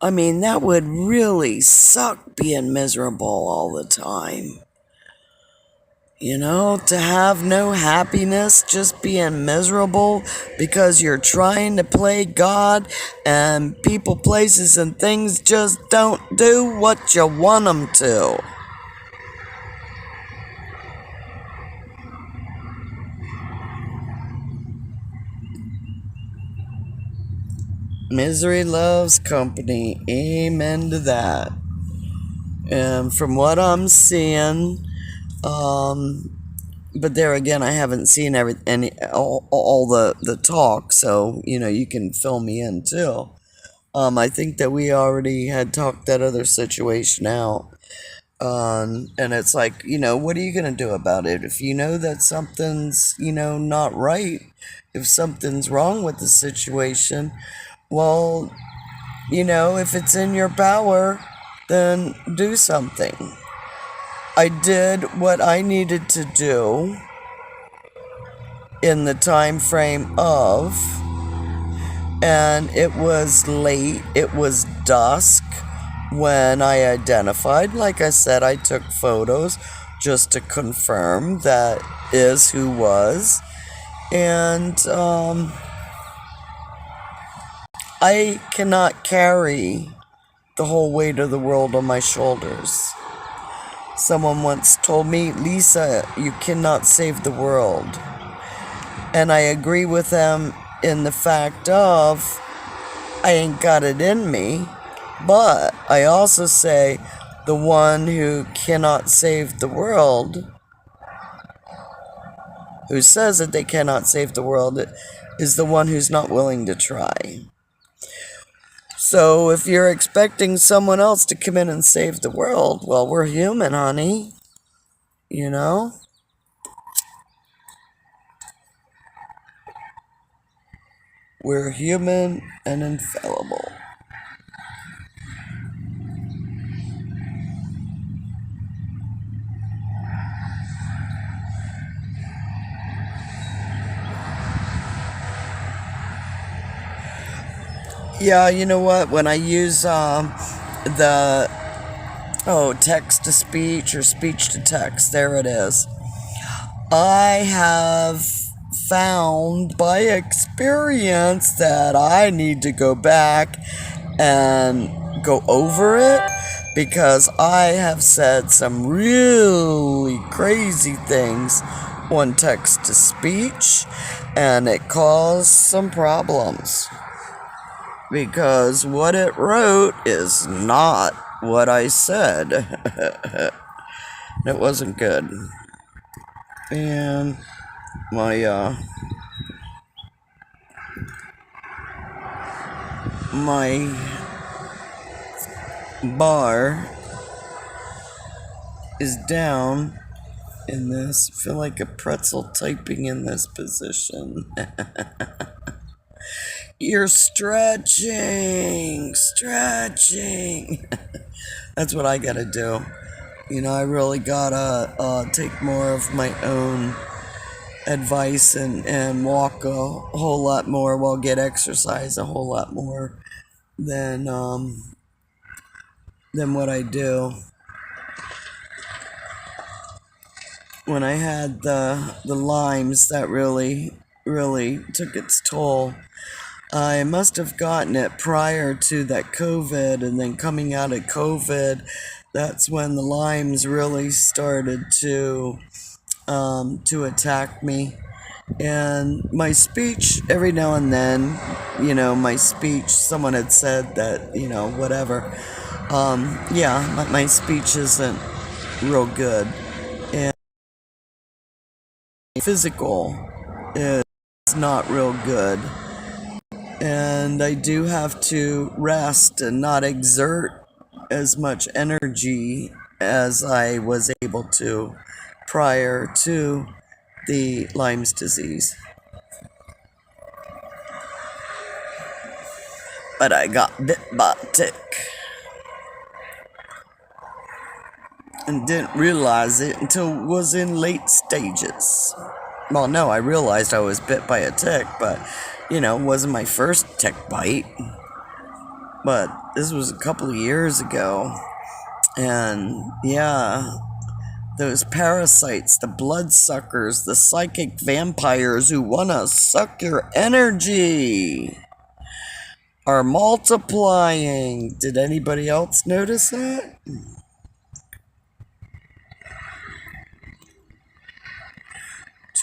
I mean, that would really suck being miserable all the time. To have no happiness, just being miserable because you're trying to play God and people, places, and things just don't do what you want them to. Misery loves company. Amen to that. And from what I'm seeing, but there again, I haven't seen all the talk, so you can fill me in too. I think that we already had talked that other situation out. And it's like, what are you going to do about it? If you know that something's, not right, if something's wrong with the situation, well, if it's in your power, then do something. I did what I needed to do in the time frame of, and it was late, it was dusk when I identified. Like I said, I took photos just to confirm that is who was. And I cannot carry the whole weight of the world on my shoulders. Someone once told me, Lisa, you cannot save the world. And I agree with them in the fact of, I ain't got it in me. But I also say the one who cannot save the world, who says that they cannot save the world, is the one who's not willing to try. So if you're expecting someone else to come in and save the world, well, we're human, honey. We're human and infallible. Yeah, you know what? When I use the text to speech or speech to text, there it is. I have found by experience that I need to go back and go over it, because I have said some really crazy things on text to speech, and it caused some problems. Because what it wrote is not what I said. It wasn't good. And my bar is down in this. I feel like a pretzel typing in this position. You're stretching. That's what I gotta do. I really gotta take more of my own advice and walk a whole lot more, well, get exercise a whole lot more than what I do. When I had the limes, that really took its toll. I must have gotten it prior to that COVID, and then coming out of COVID, that's when the limes really started to attack me. And my speech, every now and then, my speech, someone had said that, whatever. My speech isn't real good. And physical is not real good. And I do have to rest and not exert as much energy as I was able to prior to the Lyme's disease. But I got bit by a tick and didn't realize it until it was in late stages. Well, no, I realized I was bit by a tick, but it wasn't my first tick bite. But this was a couple of years ago. And yeah, those parasites, the bloodsuckers, the psychic vampires who want to suck your energy are multiplying. Did anybody else notice that?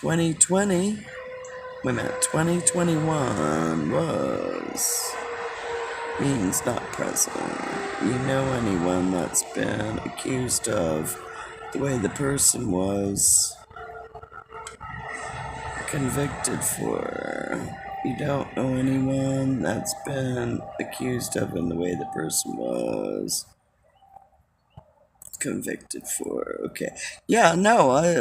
2021 was means not present. You know anyone that's been accused of the way the person was convicted for. You don't know anyone that's been accused of in the way the person was convicted for. Okay. Yeah, no, I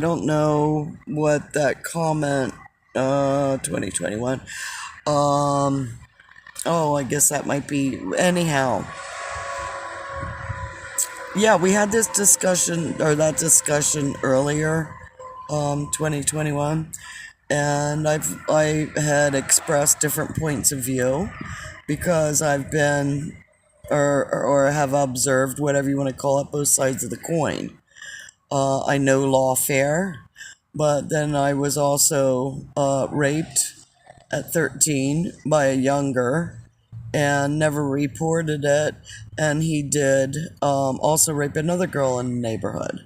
don't know what that comment 2021. Oh, I guess that might be anyhow. Yeah, we had this discussion or that discussion earlier 2021, and I had expressed different points of view because I've been or have observed, whatever you want to call it, both sides of the coin. I know lawfare, but then I was also raped at 13 by a younger and never reported it, and he did also rape another girl in the neighborhood.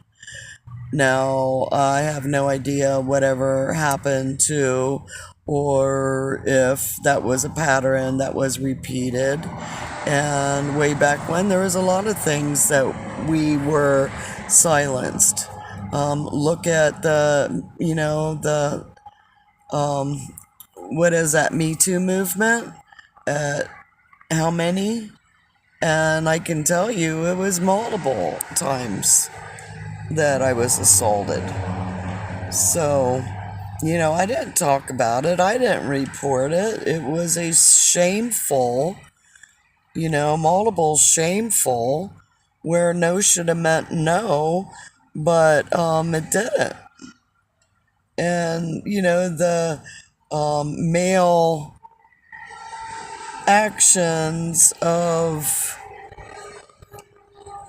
Now, I have no idea whatever happened to, or if that was a pattern that was repeated. And way back when, there was a lot of things that we were silenced. Look at what is that, Me Too movement? How many? And I can tell you it was multiple times that I was assaulted. So, I didn't talk about it. I didn't report it. It was a shameful, multiple shameful, where no should have meant no, but it didn't. And, the male actions of,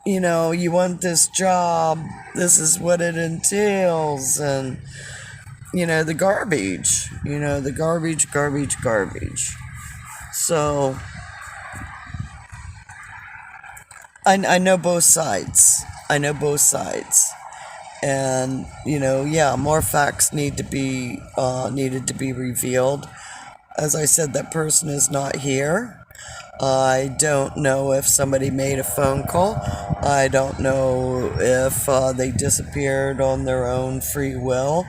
you want this job, this is what it entails, and, the garbage, garbage. So, I know both sides. And, more facts needed to be revealed. As I said, that person is not here. I don't know if somebody made a phone call. I don't know if they disappeared on their own free will.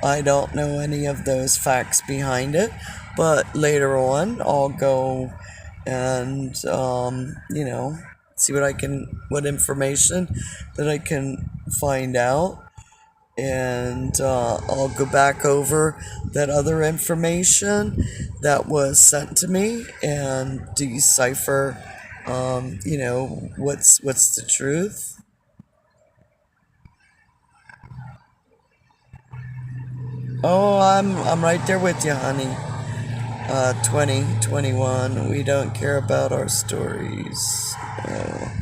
I don't know any of those facts behind it. But later on, I'll go and, see what information that I can find out. And I'll go back over that other information that was sent to me and decipher, what's the truth. Oh, I'm right there with you, honey. 2021, we don't care about our stories. Oh,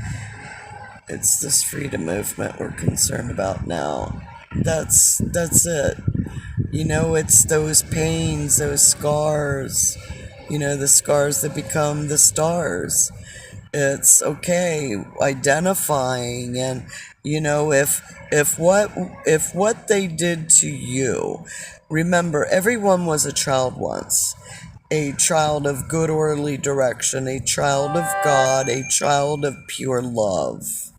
it's this freedom movement we're concerned about now. That's it. It's those pains, those scars, the scars that become the stars. It's okay identifying, and if what they did to you, remember, everyone was a child once. A child of good orderly direction, a child of God, a child of pure love.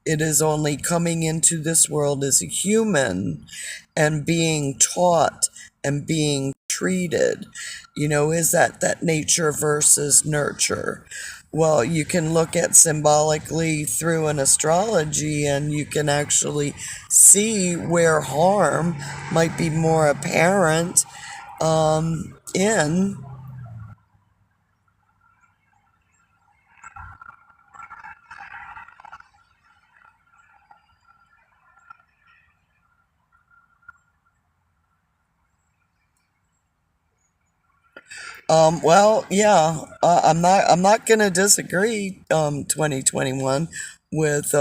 It is only coming into this world as a human and being taught and being treated. Is that nature versus nurture? Well, you can look at symbolically through an astrology, and you can actually see where harm might be more apparent in. Well, yeah, I'm not gonna disagree, 2021, with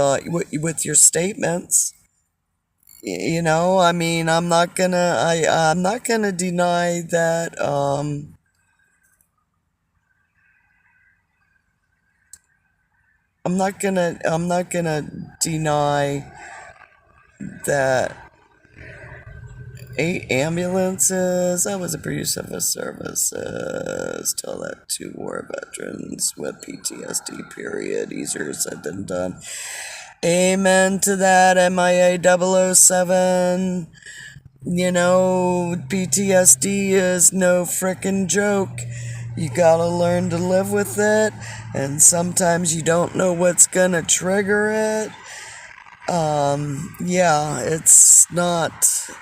your statements. I mean, I'm not gonna deny that, I'm not gonna deny that 8 ambulances. I was a producer of services. Tell that to war veterans with PTSD, period. Easier said than done. Amen to that, MIA 007. You know, PTSD is no frickin' joke. You gotta learn to live with it, and sometimes you don't know what's gonna trigger it. Yeah, it's not,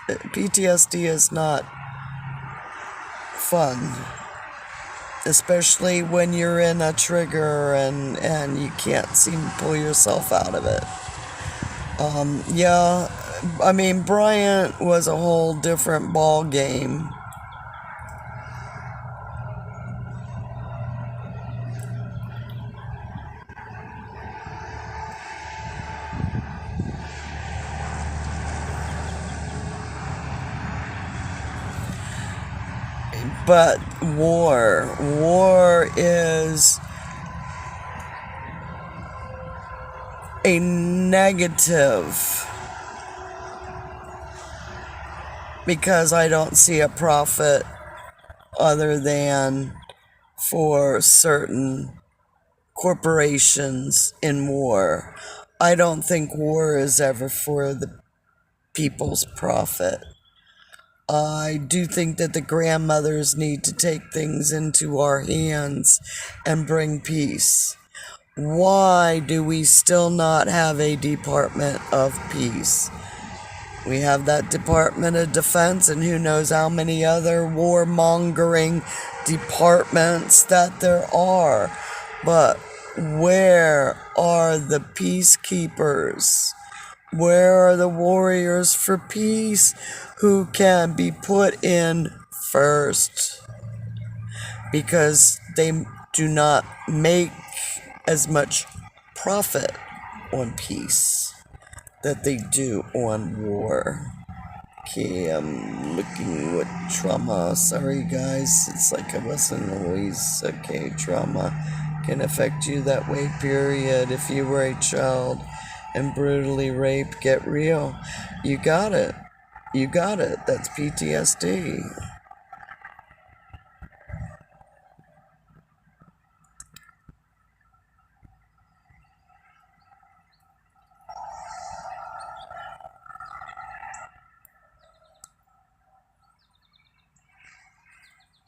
PTSD is not fun. Especially when you're in a trigger and you can't seem to pull yourself out of it. Yeah, I mean, Bryant was a whole different ball game. But war is a negative, because I don't see a profit other than for certain corporations in war. I don't think war is ever for the people's profit. I do think that the grandmothers need to take things into our hands and bring peace. Why do we still not have a Department of Peace? We have that Department of Defense and who knows how many other warmongering departments that there are. But where are the peacekeepers? Where are the warriors for peace who can be put in first? Because they do not make as much profit on peace that they do on war. Okay, I'm looking with trauma. Sorry guys, it's like I wasn't always okay. Trauma can affect you that way, period. If you were a child and brutally raped, get real. You got it. You got it. That's PTSD.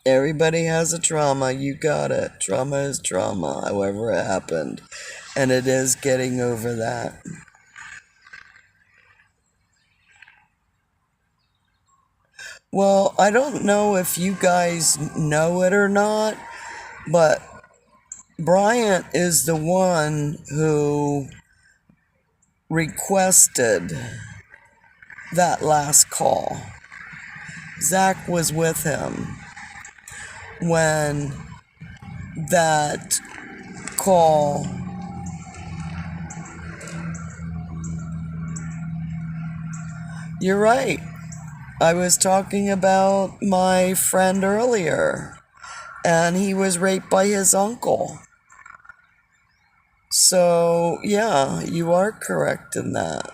Everybody has a trauma. You got it. Trauma is trauma, however it happened. And it is getting over that. Well, I don't know if you guys know it or not, but Bryant is the one who requested that last call. Zach was with him when that call You're right. I was talking about my friend earlier, and he was raped by his uncle. So, yeah, you are correct in that.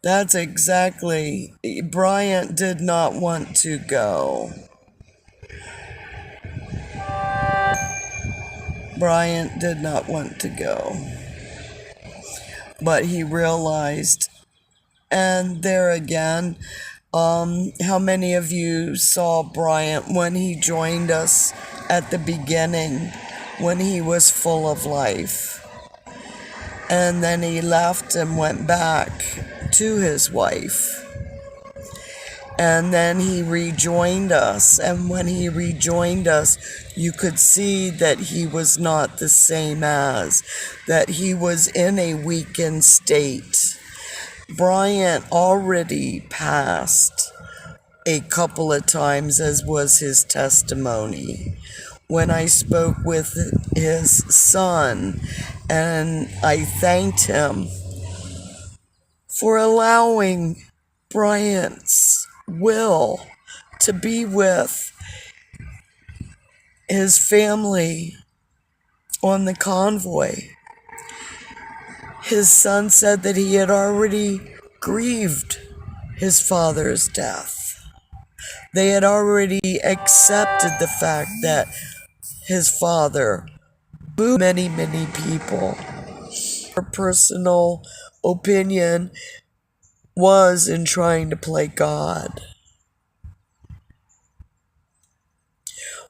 That's exactly. Bryant did not want to go. Bryant did not want to go. But he realized, and there again, how many of you saw Bryant when he joined us at the beginning, when he was full of life? And then he left and went back to his wife. And then he rejoined us. And when he rejoined us, you could see that he was not the same as, that he was in a weakened state. Bryant already passed a couple of times, as was his testimony. When I spoke with his son, and I thanked him for allowing Bryant's will to be with his family on the convoy. his son said that he had already grieved his father's death. They had already accepted the fact that his father booed many, many people. Her personal opinion was in trying to play God.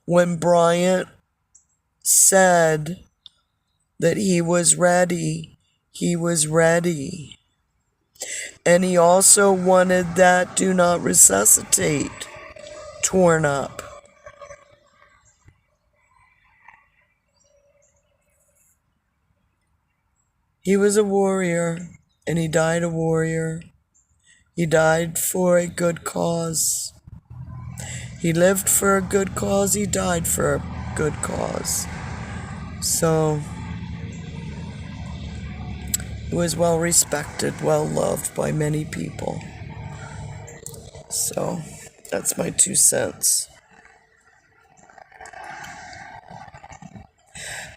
When Bryant said that he was ready, he was ready. And he also wanted that do not resuscitate torn up. He was a warrior, and he died a warrior. He died for a good cause. He lived for a good cause, he died for a good cause. So, he was well respected, well loved by many people. So, that's my 2 cents.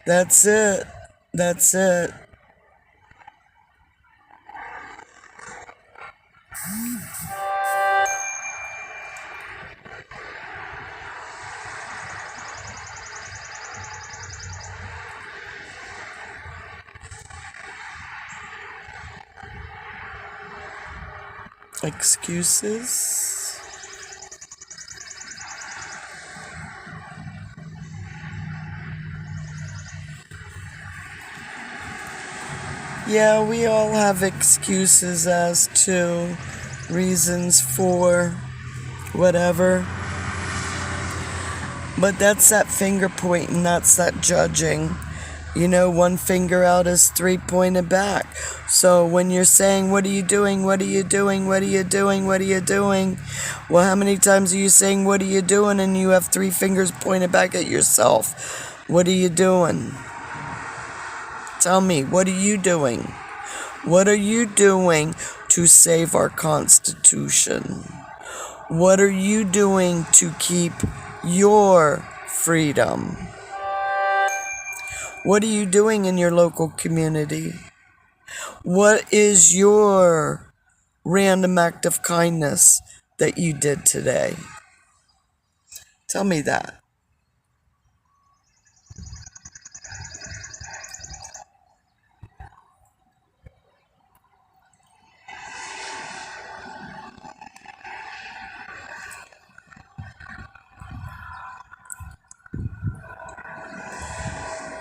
That's it. That's it. Excuses? Yeah, we all have excuses as to reasons for whatever. But that's that finger pointing, that's that judging. You know, 1 finger out is 3 pointed back. So when you're saying, what are you doing, what are you doing, what are you doing, what are you doing? Well, how many times are you saying, what are you doing, and you have 3 fingers pointed back at yourself? What are you doing? Tell me, what are you doing? What are you doing to save our Constitution? What are you doing to keep your freedom? What are you doing in your local community? What is your random act of kindness that you did today? Tell me that.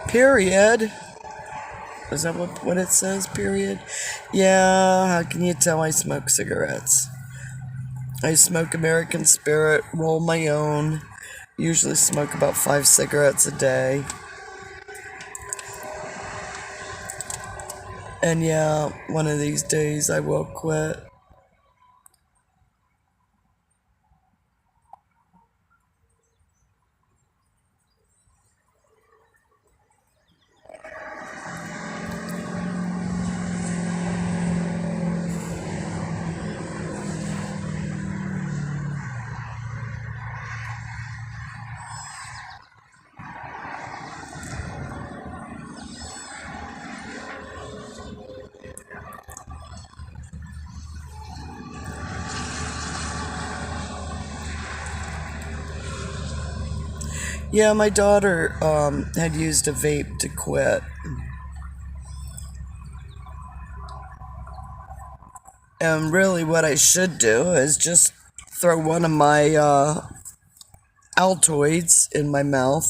Period. Is that what it says, period? Yeah, how can you tell I smoke cigarettes? I smoke American Spirit, roll my own. Usually smoke about 5 cigarettes a day. And yeah, one of these days I will quit. Yeah, my daughter had used a vape to quit. And really what I should do is just throw one of my Altoids in my mouth.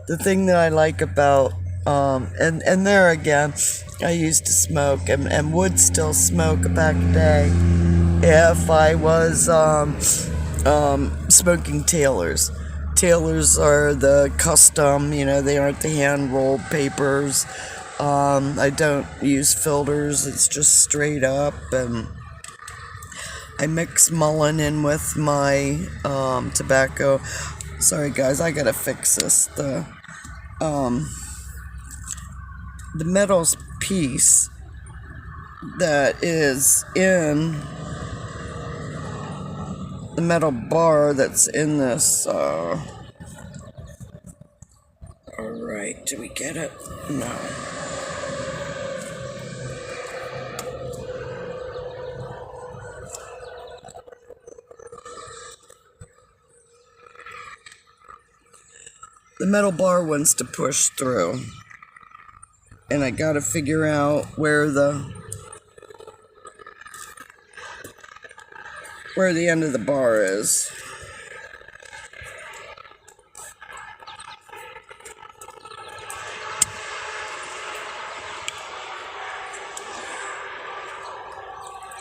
The thing that I like about, and there again, I used to smoke and would still smoke back day if I was smoking Taylors. Taylors are the custom, they aren't the hand-rolled papers. I don't use filters, it's just straight up, and I mix Mullen in with my tobacco. Sorry guys, I gotta fix this. The metal piece that is in the metal bar that's in this, alright. Did we get it? No. The metal bar wants to push through. And I gotta figure out where the end of the bar is.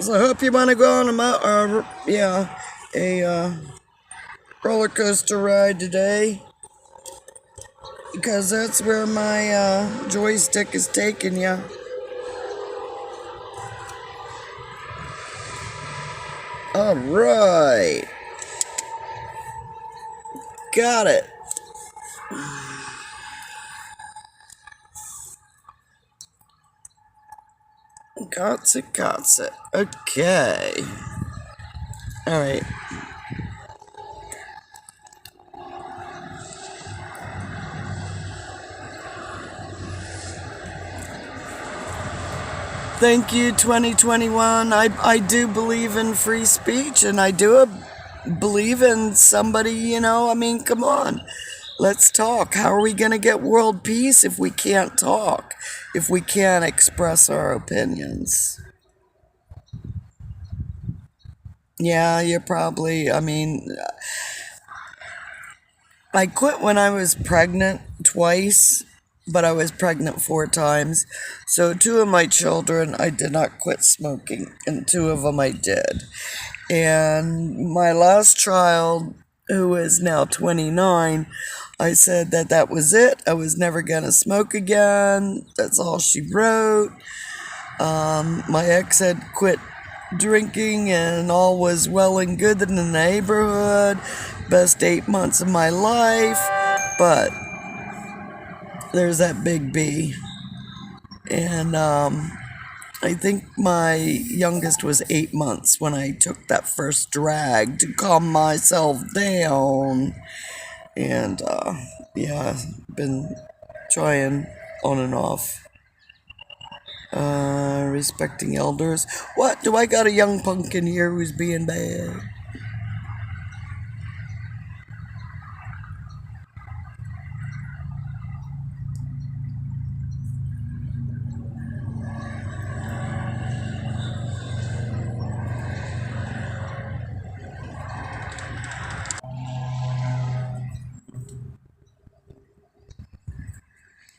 So I hope you want to go on a roller coaster ride today, because that's where my joystick is taking you. All right, got it. Got it. Okay. All right. Thank you, 2021. I do believe in free speech, and I do believe in somebody, I mean, come on. Let's talk. How are we going to get world peace if we can't talk? If we can't express our opinions? Yeah, you're probably, I quit when I was pregnant twice, but I was pregnant 4 times. So 2 of my children, I did not quit smoking, and 2 of them I did. And my last child, who is now 29, I said that was it. I was never going to smoke again. That's all she wrote. My ex had quit drinking, and all was well and good in the neighborhood. Best 8 months of my life. But there's that big B. And I think my youngest was 8 months when I took that first drag to calm myself down. And yeah, been trying on and off. Respecting elders. What? Do I got a young pumpkin here who's being bad?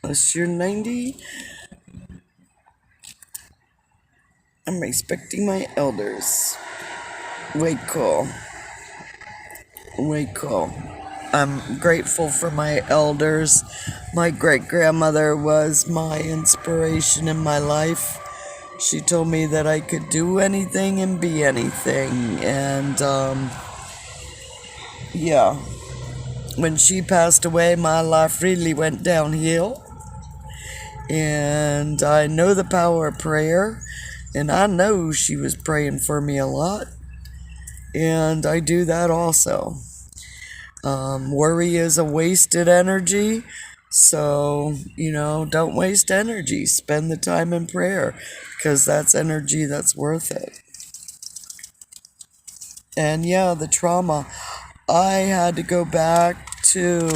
Unless you're 90, I'm respecting my elders. Way cool. Way cool. I'm grateful for my elders. My great-grandmother was my inspiration in my life. She told me that I could do anything and be anything. And, yeah. When she passed away, my life really went downhill. And I know the power of prayer. And I know she was praying for me a lot. And I do that also. Worry is a wasted energy. So, don't waste energy. Spend the time in prayer, because that's energy that's worth it. And yeah, the trauma. I had to go back to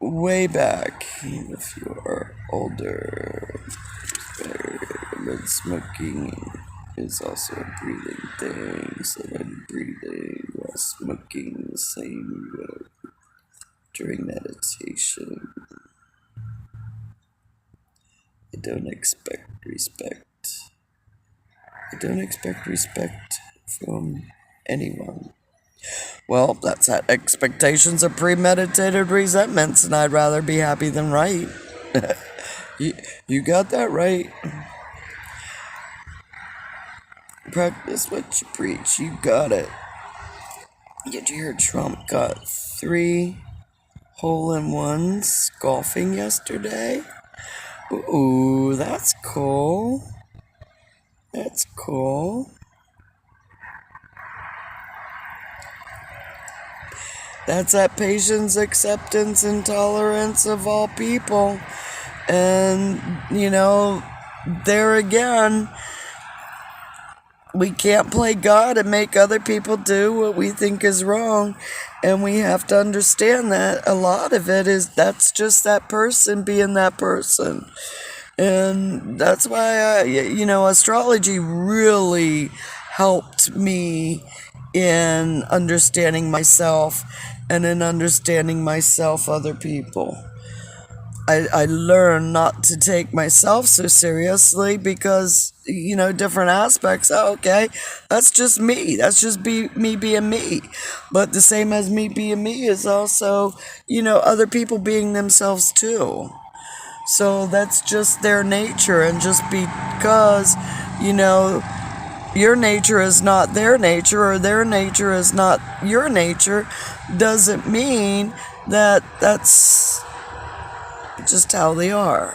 way back. If you are older, but smoking is also a breathing thing, so then breathing while smoking the same way during meditation. I don't expect respect. I don't expect respect from anyone. Well, that's that. Expectations of premeditated resentments, and I'd rather be happy than right. You got that right. Practice what you preach. You got it. Did you hear Trump got 3 hole-in-ones golfing yesterday? Ooh, that's cool. That's cool. That's that patience, acceptance, and tolerance of all people. And, there again, we can't play God and make other people do what we think is wrong. And we have to understand that a lot of it is that's just that person being that person. And that's why, astrology really helped me in understanding myself and in understanding myself, other people. I learned not to take myself so seriously because, different aspects. Oh, okay, that's just me. That's just me being me. But the same as me being me is also, other people being themselves too. So that's just their nature. And just because, your nature is not their nature or their nature is not your nature doesn't mean that that's just how they are.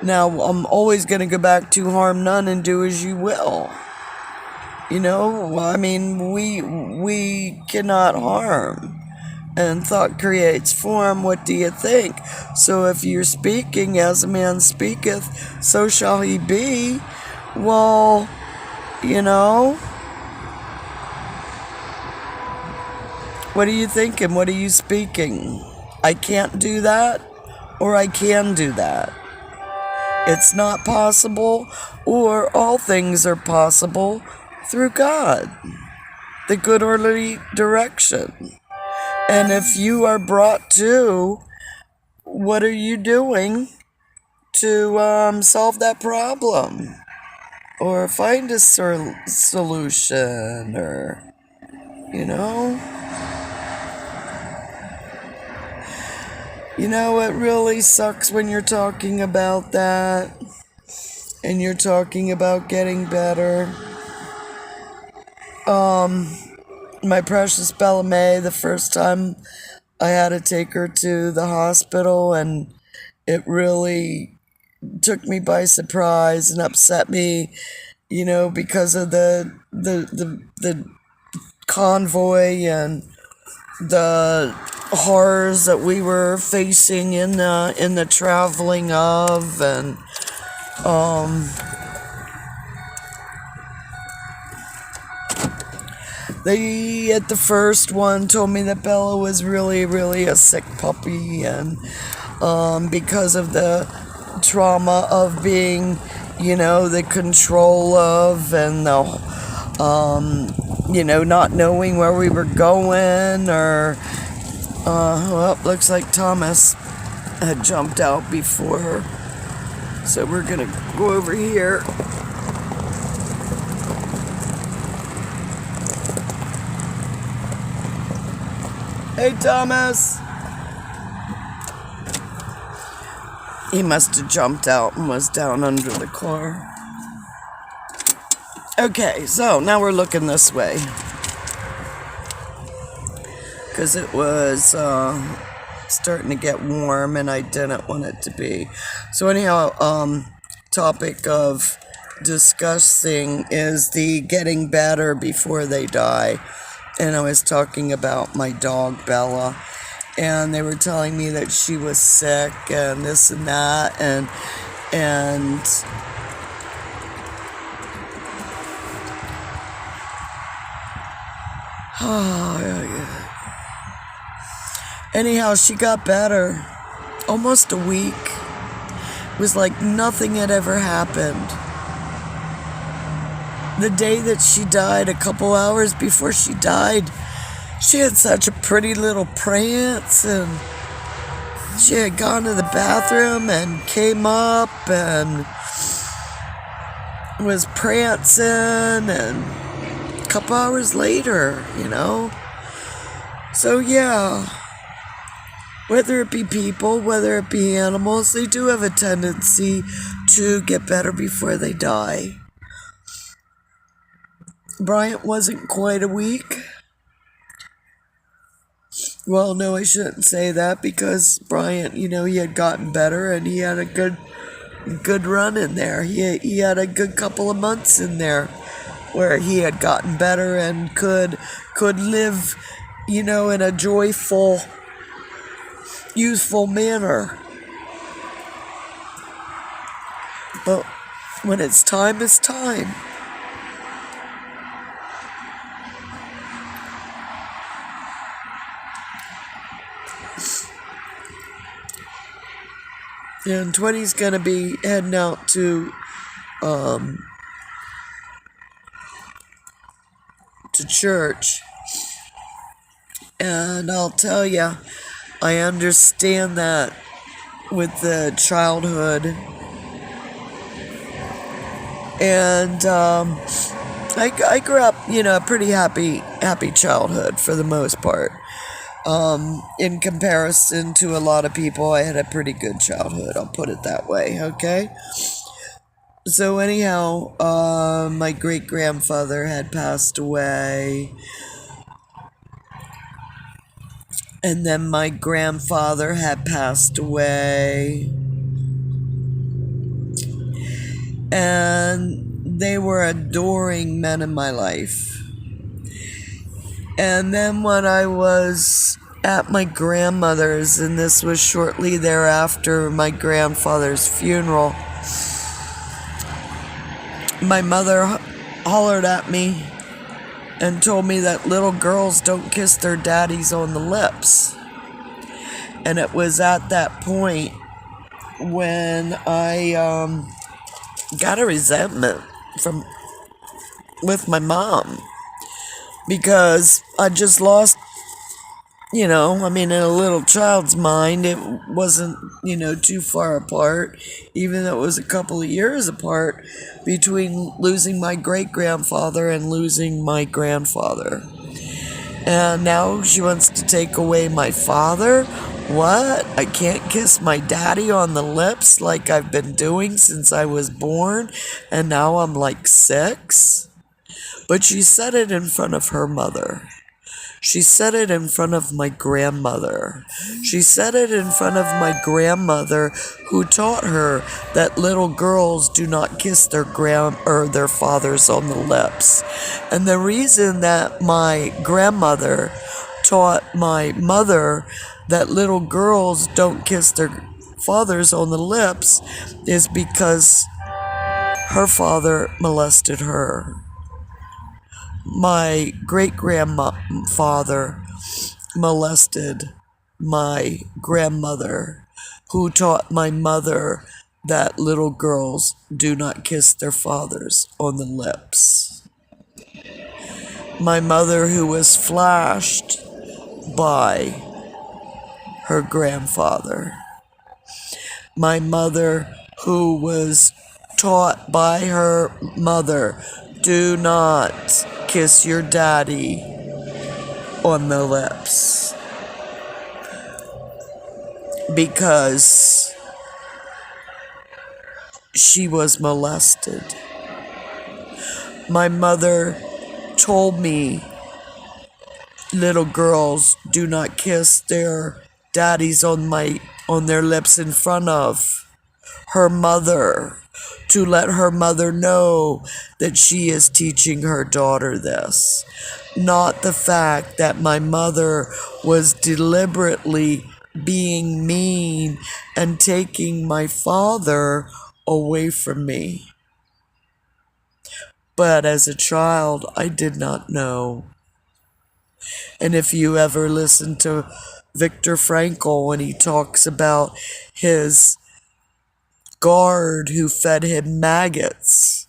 Now, I'm always going to go back to harm none and do as you will. We cannot harm. And thought creates form. What do you think? So if you're speaking as a man speaketh, so shall he be. Well, what are you thinking? What are you speaking? I can't do that, or I can do that. It's not possible, or all things are possible through God, the good orderly direction. And if you are brought to, what are you doing to solve that problem? Or find a solution, or, it really sucks when you're talking about that, and you're talking about getting better. My precious Bella May, the first time I had to take her to the hospital, and it really took me by surprise and upset me, because of the convoy and the horrors that we were facing in the traveling of, and they at the first one told me that Bella was really, really a sick puppy, and because of the trauma of being, the control of, and the not knowing where we were going, or looks like Thomas had jumped out before her, so we're gonna go over here. Hey, Thomas! He must have jumped out and was down under the car. Okay, so now we're looking this way, because it was starting to get warm and I didn't want it to be. So anyhow, topic of discussing is the getting better before they die. And I was talking about my dog Bella, and they were telling me that she was sick and this and that, and anyhow, she got better. Almost a week. It was like nothing had ever happened. The day that she died, a couple hours before she died, she had such a pretty little prance, and she had gone to the bathroom and came up and was prancing, and a couple hours later, So yeah, whether it be people, whether it be animals, they do have a tendency to get better before they die. Bryant wasn't quite a week. Well, no, I shouldn't say that, because Bryant, he had gotten better and he had a good run in there. He had a good couple of months in there where he had gotten better and could live in a joyful, youthful manner. But when it's time, it's time. And 20's gonna be heading out to church. And I'll tell you, I understand that with the childhood. And I grew up, a pretty happy childhood for the most part. In comparison to a lot of people, I had a pretty good childhood. I'll put it that way, okay? So anyhow, my great-grandfather had passed away. And then my grandfather had passed away. And they were adoring men in my life. And then when I was at my grandmother's, and this was shortly thereafter my grandfather's funeral, my mother hollered at me and told me that little girls don't kiss their daddies on the lips. And it was at that point when I got a resentment with my mom, because I just lost, in a little child's mind, it wasn't, too far apart, even though it was a couple of years apart between losing my great-grandfather and losing my grandfather. And now she wants to take away my father? What? I can't kiss my daddy on the lips like I've been doing since I was born, and now I'm like 6? But she said it in front of her mother. She said it in front of my grandmother. She said it in front of my grandmother, who taught her that little girls do not kiss their fathers on the lips. And the reason that my grandmother taught my mother that little girls don't kiss their fathers on the lips is because her father molested her. My great-grandfather molested my grandmother, who taught my mother that little girls do not kiss their fathers on the lips. My mother, who was flashed by her grandfather. My mother, who was taught by her mother, do not kiss your daddy on the lips, because she was molested. My mother told me little girls do not kiss their daddies on their lips in front of her mother, to let her mother know that she is teaching her daughter this. Not the fact that my mother was deliberately being mean and taking my father away from me. But as a child, I did not know. And if you ever listen to Viktor Frankl when he talks about his guard who fed him maggots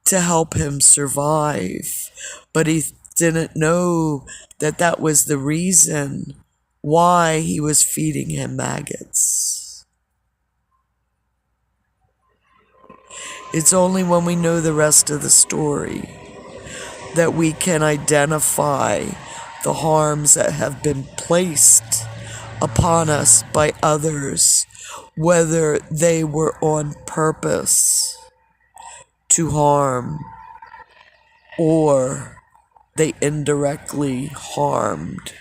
to help him survive, but he didn't know that that was the reason why he was feeding him maggots. It's only when we know the rest of the story that we can identify the harms that have been placed upon us by others, whether they were on purpose to harm or they indirectly harmed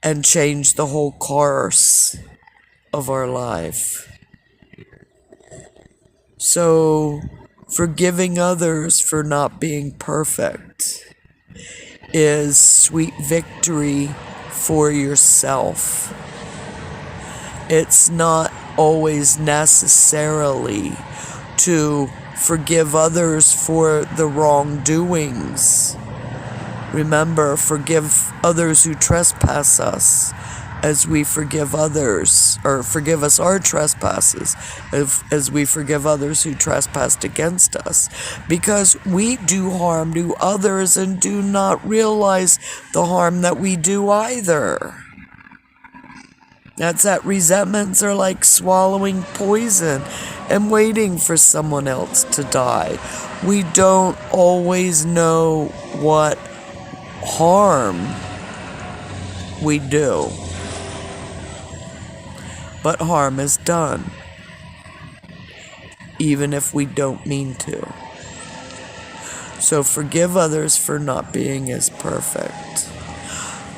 and changed the whole course of our life. So, forgiving others for not being perfect is sweet victory for yourself. It's not always necessarily to forgive others for the wrongdoings. Remember, forgive others who trespass us as we forgive others, or forgive us our trespasses as we forgive others who trespassed against us. Because we do harm to others and do not realize the harm that we do either. That's that resentments are like swallowing poison and waiting for someone else to die. We don't always know what harm we do, but harm is done, even if we don't mean to. So forgive others for not being as perfect.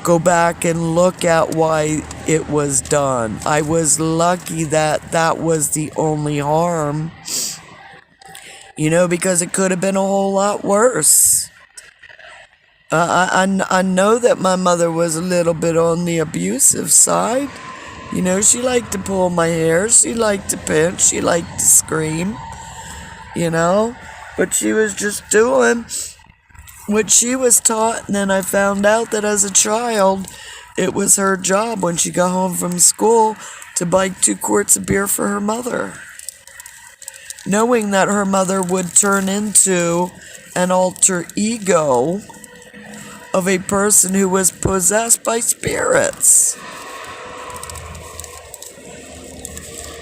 Go back and look at why it was done. I was lucky that that was the only harm, because it could have been a whole lot worse. I know that my mother was a little bit on the abusive side. She liked to pull my hair, she liked to pinch, she liked to scream, but she was just doing what she was taught. And then I found out that as a child, it was her job when she got home from school to buy 2 quarts of beer for her mother, knowing that her mother would turn into an alter ego of a person who was possessed by spirits.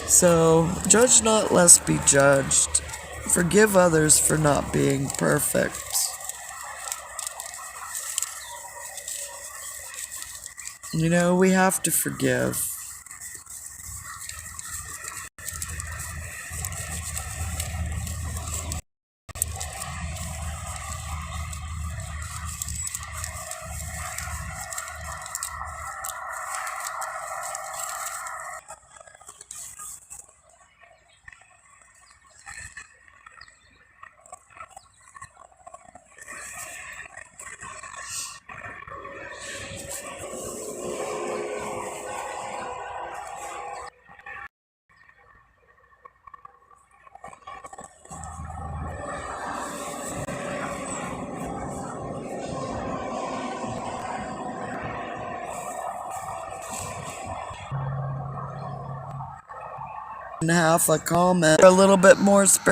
So, judge not lest be judged. Forgive others for not being perfect. We have to forgive. And half a comment, a little bit more spiritual.